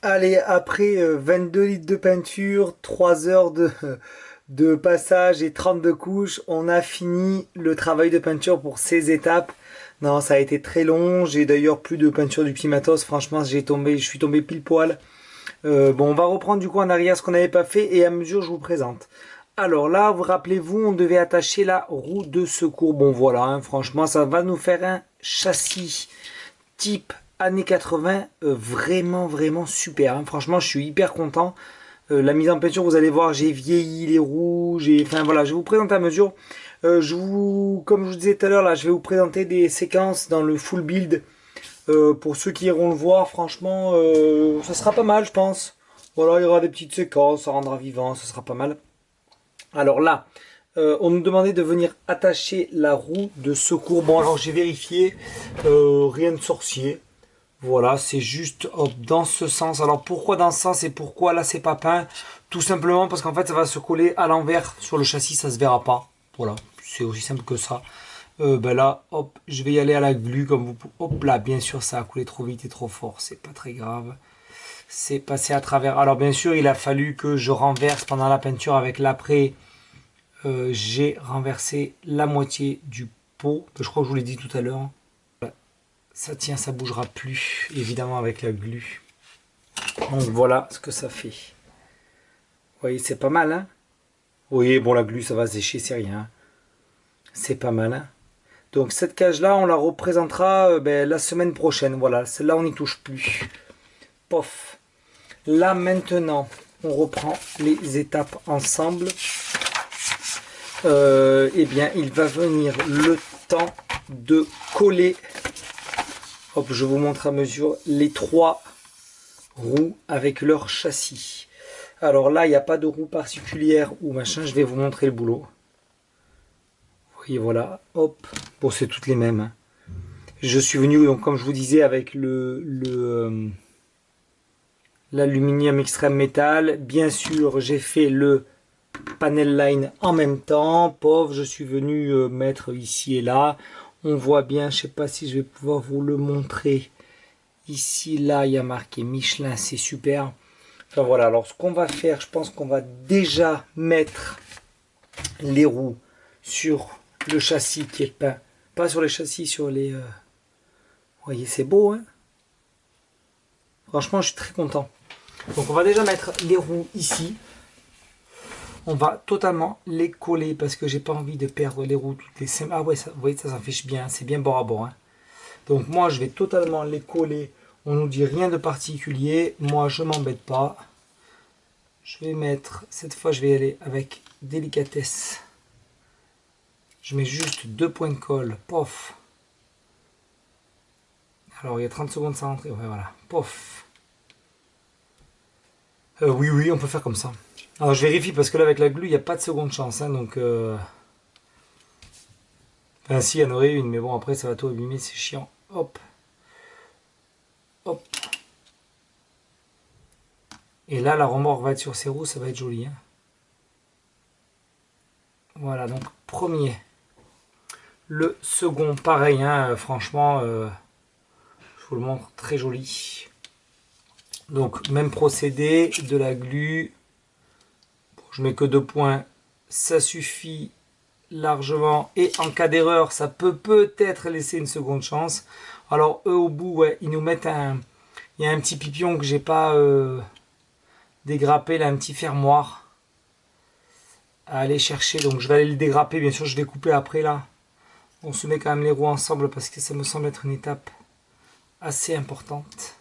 Allez, après 22 litres de peinture, 3 heures de passage et 32 couches, on a fini le travail de peinture pour ces étapes. Non, ça a été très long. J'ai d'ailleurs plus de peinture du petit matos. Franchement, je suis tombé pile poil. Bon, on va reprendre du coup en arrière ce qu'on n'avait pas fait et à mesure je vous présente. Alors là, vous rappelez-vous, on devait attacher la roue de secours. Bon voilà, hein, franchement, ça va nous faire un châssis type années 80, vraiment super. Hein. Franchement, je suis hyper content. La mise en peinture, vous allez voir, j'ai vieilli les roues, enfin voilà, je vais vous présenter à mesure. Comme je vous disais tout à l'heure, là, je vais vous présenter des séquences dans le full build. Pour ceux qui iront le voir, franchement, ça sera pas mal, je pense. Voilà, il y aura des petites séquences, ça rendra vivant, ça sera pas mal. Alors là, on nous demandait de venir attacher la roue de secours. Bon, alors j'ai vérifié, rien de sorcier. Voilà, c'est juste hop, dans ce sens. Alors pourquoi dans ce sens et pourquoi là c'est pas peint? Tout simplement parce qu'en fait ça va se coller à l'envers sur le châssis, ça se verra pas. Voilà, c'est aussi simple que ça. Ben là, hop, je vais y aller à la glu comme vous. Hop là, bien sûr ça a coulé trop vite et trop fort, c'est pas très grave. C'est passé à travers. Alors bien sûr il a fallu que je renverse pendant la peinture avec l'après. J'ai renversé la moitié du pot. Je crois que je vous l'ai dit tout à l'heure. Ça tient, ça bougera plus, évidemment avec la glu. Donc voilà ce que ça fait. Vous voyez, c'est pas mal, hein? Oui, bon, la glu, ça va sécher, c'est rien. C'est pas mal, hein? Donc cette cage-là, on la représentera la semaine prochaine. Voilà, celle-là, on n'y touche plus. Pof. Là, maintenant, on reprend les étapes ensemble. Eh bien, il va venir le temps de coller. Hop, je vous montre à mesure les 3 roues avec leur châssis. Alors là, il n'y a pas de roue particulière ou machin. Je vais vous montrer le boulot. Vous voyez, voilà. Hop. Bon, c'est toutes les mêmes, hein. Je suis venu, donc, comme je vous disais, avec l'aluminium extrême métal. Bien sûr, j'ai fait le panel line en même temps. Pauvre, je suis venu mettre ici et là. On voit bien, je sais pas si je vais pouvoir vous le montrer. Ici, là, il y a marqué Michelin, c'est super. Enfin voilà, alors ce qu'on va faire, je pense qu'on va déjà mettre les roues sur le châssis qui est peint. Pas sur les châssis, sur les... Vous voyez, c'est beau, hein? Franchement, je suis très content. Donc on va déjà mettre les roues ici. On va totalement les coller parce que j'ai pas envie de perdre les roues toutes les semaines. Ah ouais, ça, vous voyez, ça s'affiche bien, c'est bien bord à bord, hein. Donc moi, je vais totalement les coller. On nous dit rien de particulier. Moi, je m'embête pas. Je vais mettre, cette fois, je vais y aller avec délicatesse. Je mets juste 2 points de colle. Pof. Alors, il y a 30 secondes sans rentrer. Ouais, voilà. Pof. Oui, oui, on peut faire comme ça. Alors, je vérifie parce que là, avec la glu, il n'y a pas de seconde chance, hein, donc... Enfin, si, il y en aurait une, mais bon, après, ça va tout abîmer, c'est chiant. Hop. Hop. Et là, la remorque va être sur ses roues, ça va être joli, hein. Voilà, donc, premier. Le second, pareil, hein, franchement, je vous le montre, très joli. Donc, même procédé, de la glu. Bon, je mets que 2 points, ça suffit largement. Et en cas d'erreur, ça peut peut-être laisser une seconde chance. Alors, eux, au bout, ouais, ils nous mettent un... Il y a un petit pipion que j'ai pas dégrappé, là, un petit fermoir à aller chercher. Donc, je vais aller le dégrapper. Bien sûr, je vais couper après, là. On se met quand même les roues ensemble parce que ça me semble être une étape assez importante.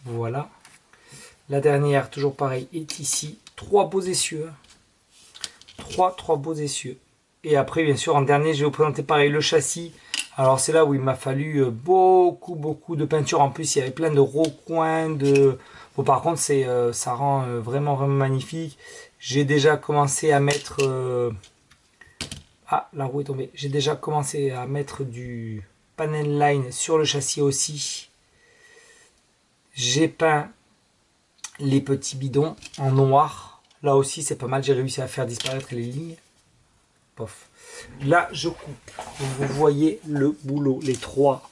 Voilà. La dernière, toujours pareil, est ici. 3 beaux essieux. 3 beaux essieux. Et après, bien sûr, en dernier, je vais vous présenter pareil le châssis. Alors, c'est là où il m'a fallu beaucoup de peinture. En plus, il y avait plein de recoins. Bon, par contre, ça rend vraiment magnifique. J'ai déjà commencé à mettre... Ah, la roue est tombée. J'ai déjà commencé à mettre du panel line sur le châssis aussi. J'ai peint les petits bidons en noir. Là aussi, c'est pas mal. J'ai réussi à faire disparaître les lignes. Pof. Là, je coupe. Vous voyez le boulot. Les 3.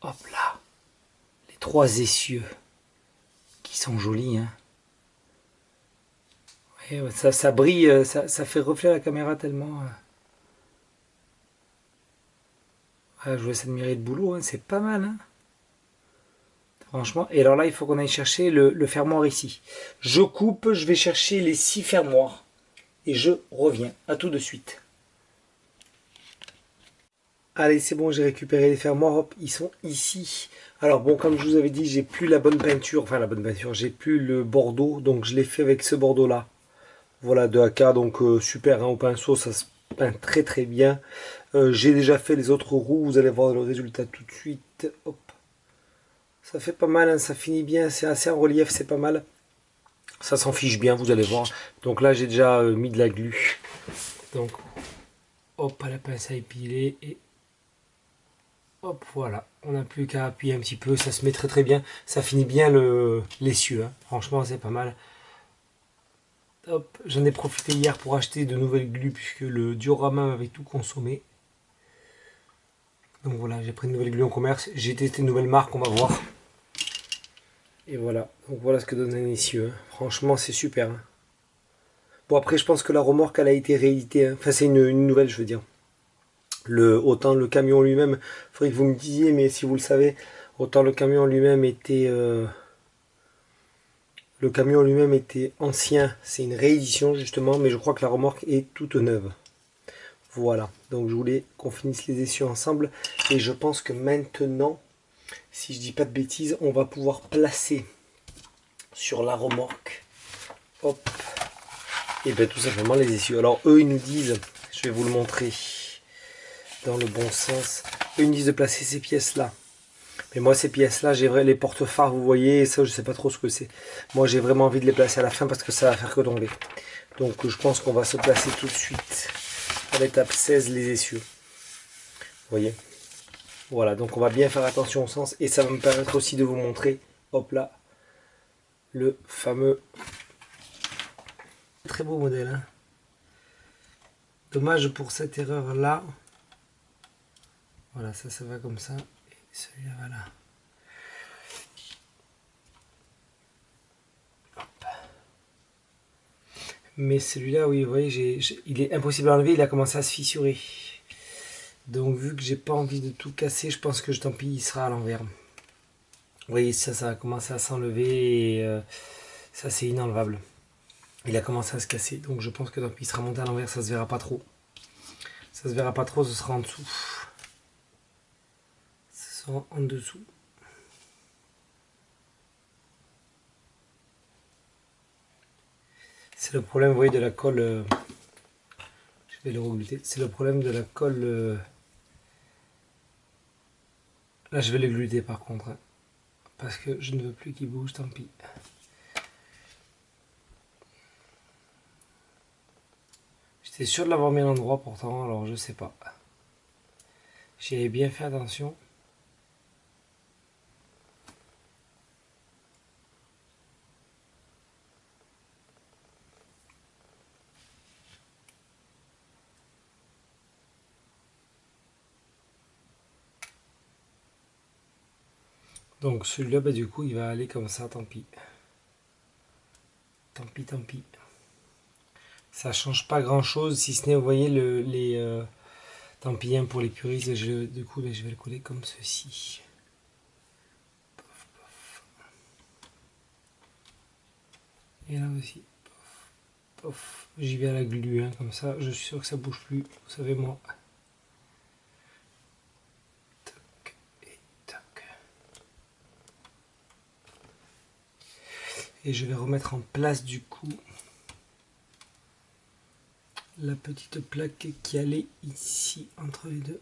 Hop là. Les 3 essieux. Qui sont jolis, hein. Ouais, ça brille. Ça fait reflet à la caméra tellement. Ah, je vous laisse admirer le boulot, hein. C'est pas mal, hein. Franchement. Et alors là, il faut qu'on aille chercher le fermoir ici. Je coupe. Je vais chercher les 6 fermoirs. Et je reviens. À tout de suite. Allez, c'est bon, j'ai récupéré les fermoirs, hop, ils sont ici. Alors bon, comme je vous avais dit, j'ai plus la bonne peinture, enfin la bonne peinture, j'ai plus le bordeaux, donc je l'ai fait avec ce bordeaux-là. Voilà, de AK, donc super, hein, au pinceau, ça se peint très très bien. J'ai déjà fait les autres roues, vous allez voir le résultat tout de suite. Hop. Ça fait pas mal, hein, ça finit bien, c'est assez en relief, c'est pas mal. Ça s'en fiche bien, vous allez voir. Donc là, j'ai déjà mis de la glu. Donc, hop, à la pince à épiler et Hop, voilà. On n'a plus qu'à appuyer un petit peu. Ça se met très très bien. Ça finit bien l'essieu. Hein. Franchement, c'est pas mal. Hop, j'en ai profité hier pour acheter de nouvelles glues puisque le diorama m'avait tout consommé. Donc voilà, j'ai pris une nouvelle glue en commerce. J'ai testé une nouvelle marque, on va voir. Et voilà. Donc voilà ce que donne un essieu. Hein. Franchement, c'est super. Hein. Bon, après, je pense que la remorque, elle a été rééditée. Hein. Enfin, c'est une nouvelle, je veux dire. Autant le camion lui-même, il faudrait que vous me disiez, mais si vous le savez, autant le camion lui-même était. Le camion lui-même était ancien. C'est une réédition, justement, mais je crois que la remorque est toute neuve. Voilà. Donc, je voulais qu'on finisse les essieux ensemble. Et je pense que maintenant, si je dis pas de bêtises, on va pouvoir placer sur la remorque. Hop. Et bien, tout simplement, les essieux. Alors, eux, ils nous disent, je vais vous le montrer dans le bon sens. Eux, ils nous disent de placer ces pièces-là. Mais moi, ces pièces-là, j'ai les porte-phares, vous voyez, ça, je sais pas trop ce que c'est. Moi, j'ai vraiment envie de les placer à la fin parce que ça va faire que tomber. Donc, je pense qu'on va se placer tout de suite à l'étape 16, les essieux. Vous voyez. Voilà, donc on va bien faire attention au sens. Et ça va me permettre aussi de vous montrer, hop là, le fameux... Très beau modèle. Hein. Dommage pour cette erreur-là. Voilà, ça va comme ça. Et celui-là, voilà. Mais celui-là, oui, vous voyez, il est impossible à enlever, il a commencé à se fissurer. Donc vu que j'ai pas envie de tout casser, je pense que tant pis, il sera à l'envers. Vous voyez, ça a commencé à s'enlever et ça c'est inenlevable. Il a commencé à se casser, donc je pense que tant pis, il sera monté à l'envers, ça se verra pas trop. Ça se verra pas trop, ce sera en dessous. Ce sera en dessous. C'est le problème, vous voyez, de la colle. Je vais le regluter. C'est le problème de la colle. Là, je vais le gluter par contre. Hein, parce que je ne veux plus qu'il bouge, tant pis. J'étais sûr de l'avoir mis à l'endroit pourtant, alors je sais pas. J'y avais bien fait attention. Donc celui-là, bah, du coup, il va aller comme ça, tant pis. Tant pis, tant pis. Ça change pas grand-chose, si ce n'est, vous voyez, tant pis, hein, pour les puristes, du coup, là, je vais le coller comme ceci. Et là aussi. Pof. J'y vais à la glu, hein, comme ça, je suis sûr que ça bouge plus, vous savez moi. Toc et toc. Et je vais remettre en place du coup la petite plaque qui allait ici entre les deux.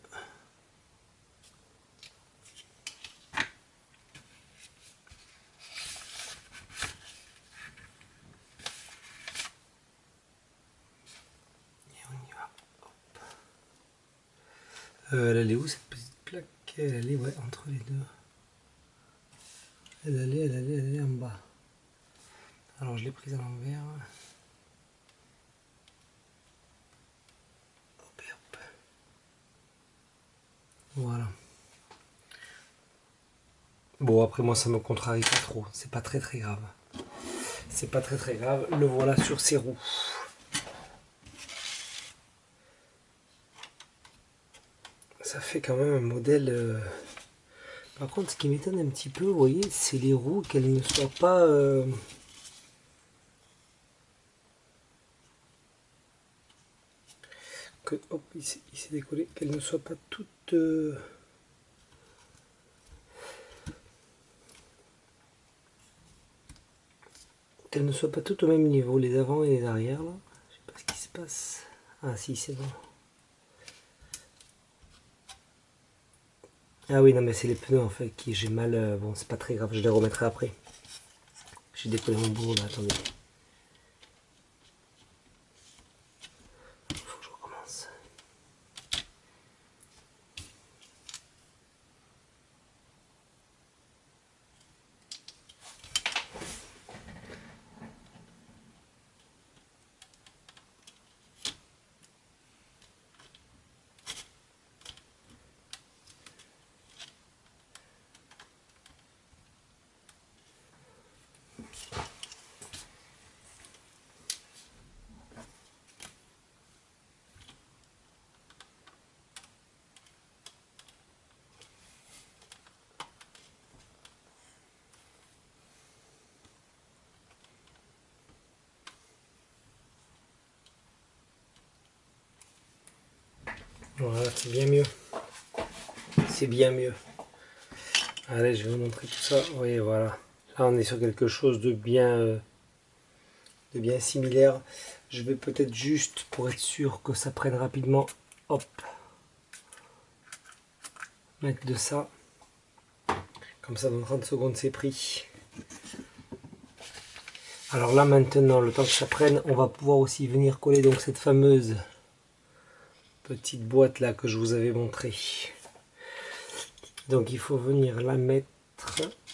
Et on y va. Elle allait où cette petite plaque? Elle allait, ouais, entre les deux. Elle allait en bas. Alors je l'ai prise à l'envers. Hop et hop. Voilà. Bon, après moi ça me contrarie pas trop, c'est pas très très grave. C'est pas très très grave, le voilà sur ses roues. Ça fait quand même un modèle... Par contre, ce qui m'étonne un petit peu, vous voyez, c'est les roues, qu'elles ne soient pas... Hop, il s'est décollé, qu'elles ne soient pas toutes... Qu'elles ne soient pas toutes au même niveau, les avant et les arrière, là. Je sais pas ce qui se passe. Ah si, c'est bon. Ah oui, non mais c'est les pneus en fait qui j'ai mal... bon, c'est pas très grave, je les remettrai après. J'ai décollé mon boulot là, attendez. Faut que je recommence. Voilà, c'est bien mieux. C'est bien mieux. Allez, je vais vous montrer tout ça. Oui, voilà. Là, on est sur quelque chose de bien similaire. Je vais peut-être juste, pour être sûr que ça prenne rapidement, hop, mettre de ça. Comme ça, dans 30 secondes, c'est pris. Alors là, maintenant, le temps que ça prenne, on va pouvoir aussi venir coller donc cette fameuse petite boîte là que je vous avais montré. Donc il faut venir la mettre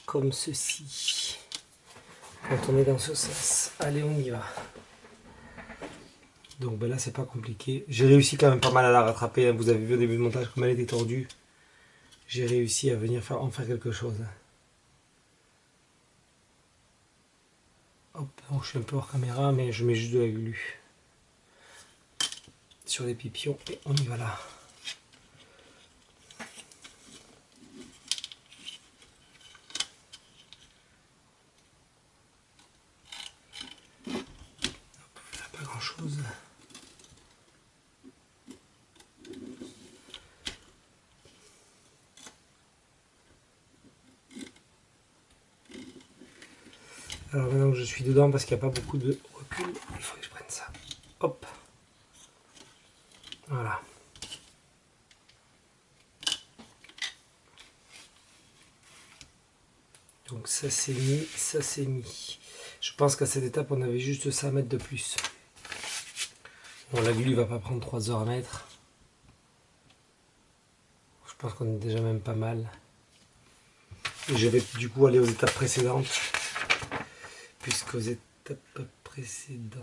comme ceci. Quand on est dans ce sens. Allez, on y va. Donc ben là, c'est pas compliqué. J'ai réussi quand même pas mal à la rattraper. Vous avez vu au début du montage comme elle était tordue. J'ai réussi à venir en faire quelque chose. Hop, donc je suis un peu hors caméra, mais je mets juste de la glu sur les pipions et on y va là. Pas grand chose. Alors maintenant que je suis dedans, parce qu'il n'y a pas beaucoup de recul, il faut que je prenne ça. Hop. Voilà. Donc ça c'est mis, ça c'est mis. Je pense qu'à cette étape, on avait juste ça à mettre de plus. Bon, la glu va pas prendre 3 heures à mettre. Je pense qu'on est déjà même pas mal. Et je vais du coup aller aux étapes précédentes. Puisqu'aux étapes précédentes...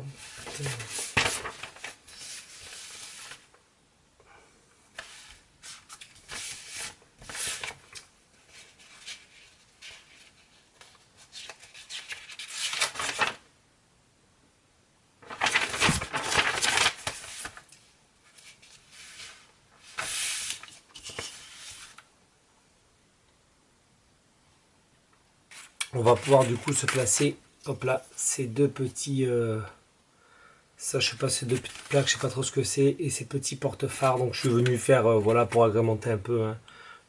On va pouvoir du coup se placer, hop là, ces deux petits, ça je sais pas, ces deux petites plaques, je sais pas trop ce que c'est, et ces petits porte-phares. Donc je suis venu faire, voilà, pour agrémenter un peu, hein,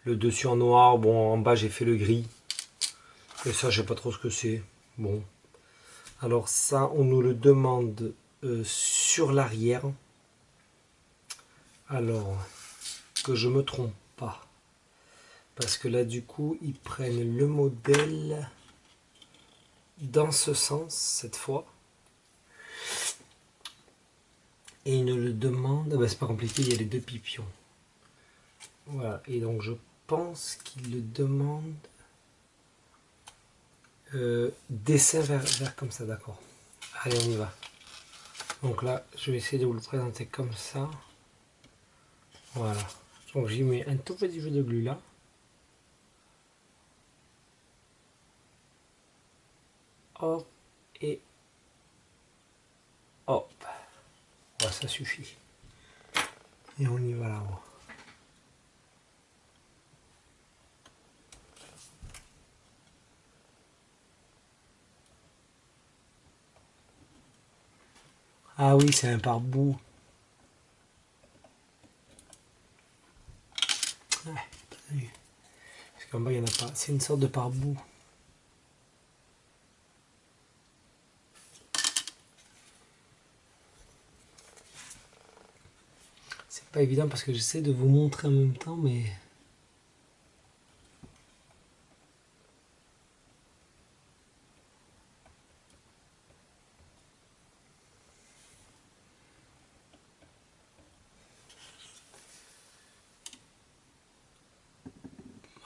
le dessus en noir. Bon, en bas j'ai fait le gris, et ça je sais pas trop ce que c'est. Bon, alors ça on nous le demande sur l'arrière. Alors que je me trompe pas, parce que là du coup ils prennent le modèle dans ce sens cette fois. Et il nous le demande, c'est pas compliqué, il y a les deux pipions. Voilà, et donc je pense qu'il le demande dessin vers comme ça, d'accord. Allez, on y va. Donc là, je vais essayer de vous le présenter comme ça. Voilà. Donc j'y mets un tout petit jeu de glu là. Hop, et hop. Voilà, ça suffit. Et on y va là-haut. Ah oui, c'est un pare-boue. Ouais, parce qu'en bas, il n'y en a pas. C'est une sorte de pare-boue. C'est pas évident parce que j'essaie de vous montrer en même temps, mais...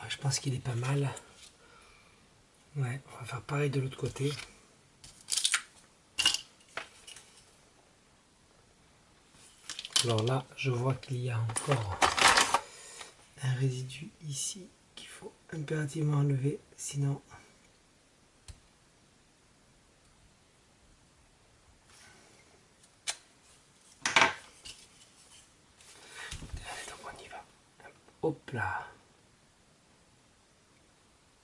Ouais, je pense qu'il est pas mal. Ouais, on va faire pareil de l'autre côté. Alors là, je vois qu'il y a encore un résidu ici qu'il faut impérativement enlever, sinon... Allez, donc on y va. Hop là.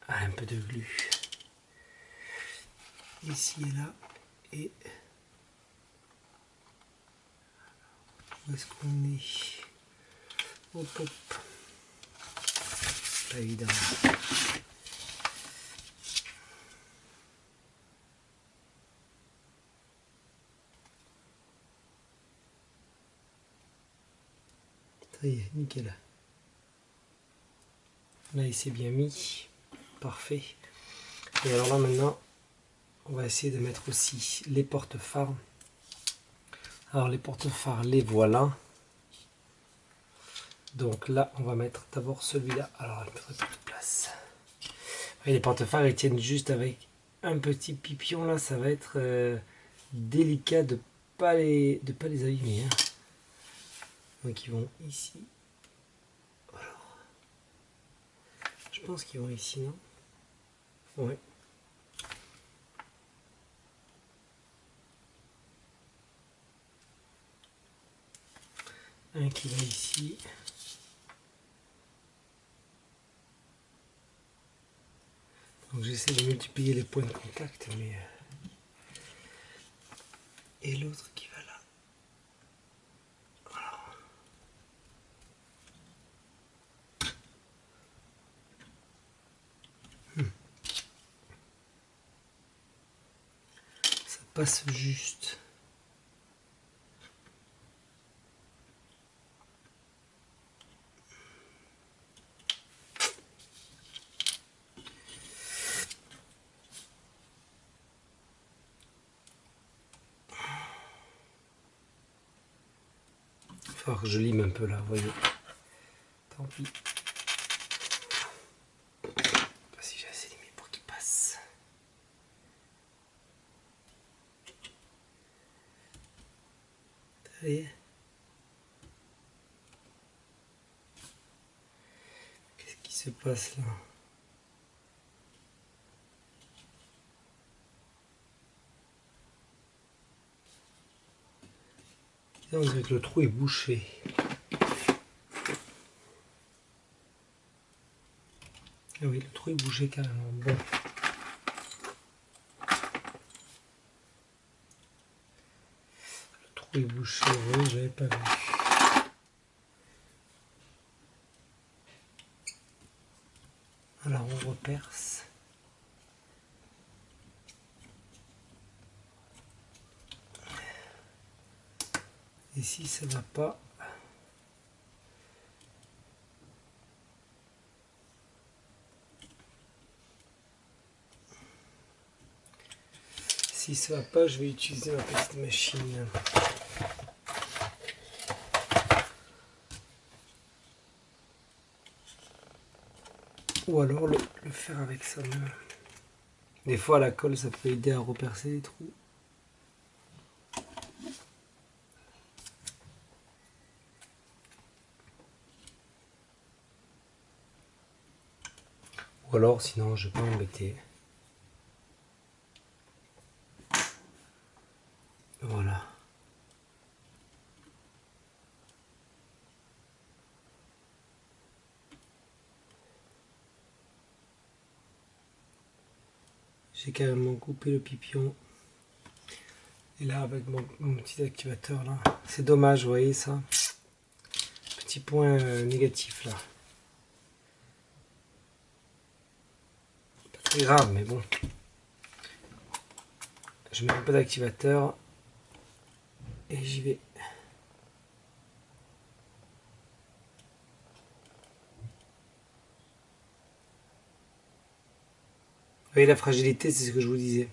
Un peu de glu. Ici et là. Et... Où est-ce qu'on est? Hop, hop. Pas évident. Ça y est, nickel. Là, il s'est bien mis. Parfait. Et alors là, maintenant, on va essayer de mettre aussi les porte-phares. Alors, les porte-phares, les voilà. Donc là, on va mettre d'abord celui-là. Alors, il faudrait plus de place. Et les porte-phares, ils tiennent juste avec un petit pipion. Là, ça va être délicat de pas les abîmer. Hein. Donc, ils vont ici. Alors, je pense qu'ils vont ici, non? Ouais. Un qui va ici. Donc j'essaie de multiplier les points de contact, mais... Et l'autre qui va là. Alors. Ça passe juste. Il va falloir que je lime un peu là, vous voyez. Tant pis. Pas si j'ai assez limé pour qu'il passe. Vous voyez? Qu'est-ce qui se passe là? Là, on dirait que le trou est bouché. Ah oui, le trou est bouché carrément. Bon. Le trou est bouché, oui, j'avais pas vu. Alors on reperce. Et si ça va pas, je vais utiliser ma petite machine. Ou alors le faire avec sa main. Des fois la colle ça peut aider à repercer les trous. Ou alors sinon je vais pas m'embêter. Voilà. J'ai carrément coupé le pipion. Et là avec mon petit activateur là. C'est dommage, vous voyez ça. Petit point négatif là. Pas très grave mais bon. Je mets un peu d'activateur. Et j'y vais. Vous voyez la fragilité, c'est ce que je vous disais.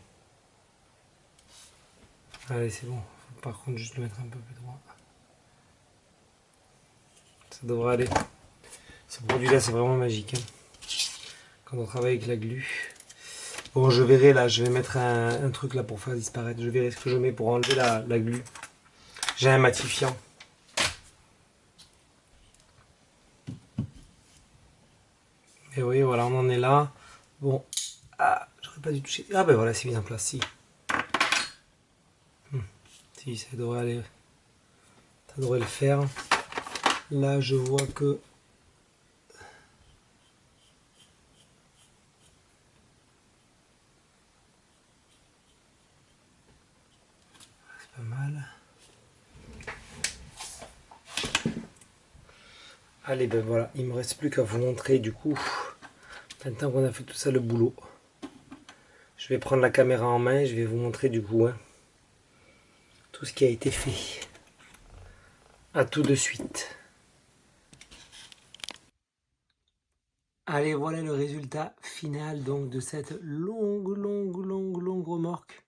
Allez, c'est bon. Faut par contre juste le mettre un peu plus droit. Ça devrait aller. Ce produit-là, c'est vraiment magique. Hein. Quand on travaille avec la glu. Bon, je verrai là. Je vais mettre un truc là pour faire disparaître. Je verrai ce que je mets pour enlever la glu. J'ai un matifiant. Et oui, voilà, on en est là. Bon. Ah, j'aurais pas dû toucher. Ah ben voilà, c'est mis en place. Si. Si, ça devrait aller. Ça devrait le faire. Là, je vois que... C'est pas mal. Allez, ben voilà, il me reste plus qu'à vous montrer du coup, maintenant qu'on a fait tout ça le boulot. Je vais prendre la caméra en main et je vais vous montrer du coup tout ce qui a été fait. À tout de suite. Allez, voilà le résultat final donc de cette longue remorque.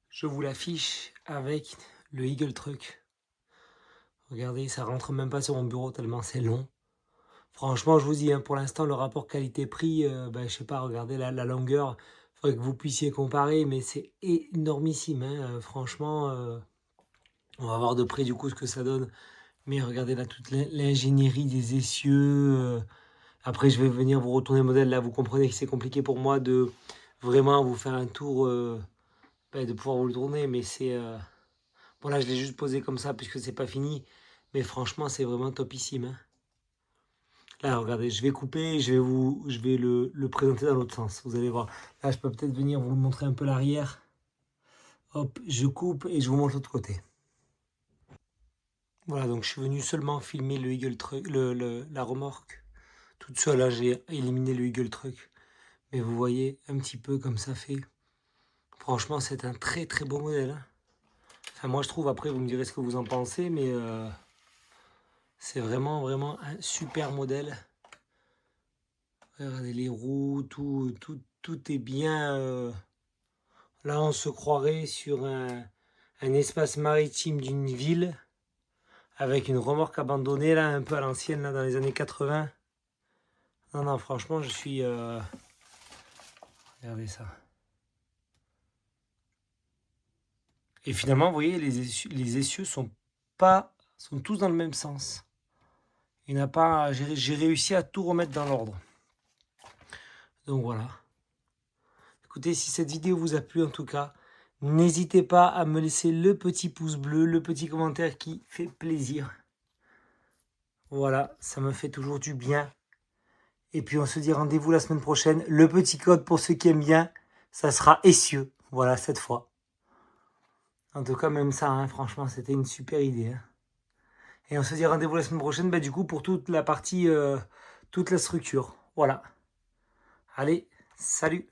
Je vous l'affiche avec le Eagle Truck. Regardez, ça rentre même pas sur mon bureau tellement c'est long. Franchement, je vous dis, pour l'instant, le rapport qualité-prix, je sais pas, regardez la longueur. Il faudrait que vous puissiez comparer, mais c'est énormissime. Franchement, on va voir de près du coup ce que ça donne. Mais regardez là, toute l'ingénierie des essieux. Après, je vais venir vous retourner le modèle. Là, vous comprenez que c'est compliqué pour moi de vraiment vous faire un tour, de pouvoir vous le tourner. Mais c'est... Bon, là, je l'ai juste posé comme ça puisque c'est pas fini. Mais franchement, c'est vraiment topissime. Là, regardez, je vais couper, je vais le présenter dans l'autre sens. Vous allez voir. Là, je peux peut-être venir vous montrer un peu l'arrière. Hop, je coupe et je vous montre l'autre côté. Voilà, donc je suis venu seulement filmer le Eagle Truck, la remorque. Toute seule, là, j'ai éliminé le Eagle Truck. Mais vous voyez un petit peu comme ça fait. Franchement, c'est un très beau modèle. Enfin, moi, je trouve, après, vous me direz ce que vous en pensez, mais c'est vraiment un super modèle. Regardez les roues, tout est bien. Là, on se croirait sur un espace maritime d'une ville avec une remorque abandonnée, là, un peu à l'ancienne, là, dans les années 80. Non, franchement, je suis... Regardez ça. Et finalement, vous voyez, les essieux sont tous dans le même sens. Il n'a pas... J'ai réussi à tout remettre dans l'ordre. Donc voilà. Écoutez, si cette vidéo vous a plu en tout cas, n'hésitez pas à me laisser le petit pouce bleu, le petit commentaire qui fait plaisir. Voilà, ça me fait toujours du bien. Et puis on se dit rendez-vous la semaine prochaine. Le petit code pour ceux qui aiment bien, ça sera essieux. Voilà, cette fois. En tout cas, même ça, franchement, c'était une super idée. Et on se dit rendez-vous la semaine prochaine, du coup, pour toute la partie, toute la structure. Voilà. Allez, salut!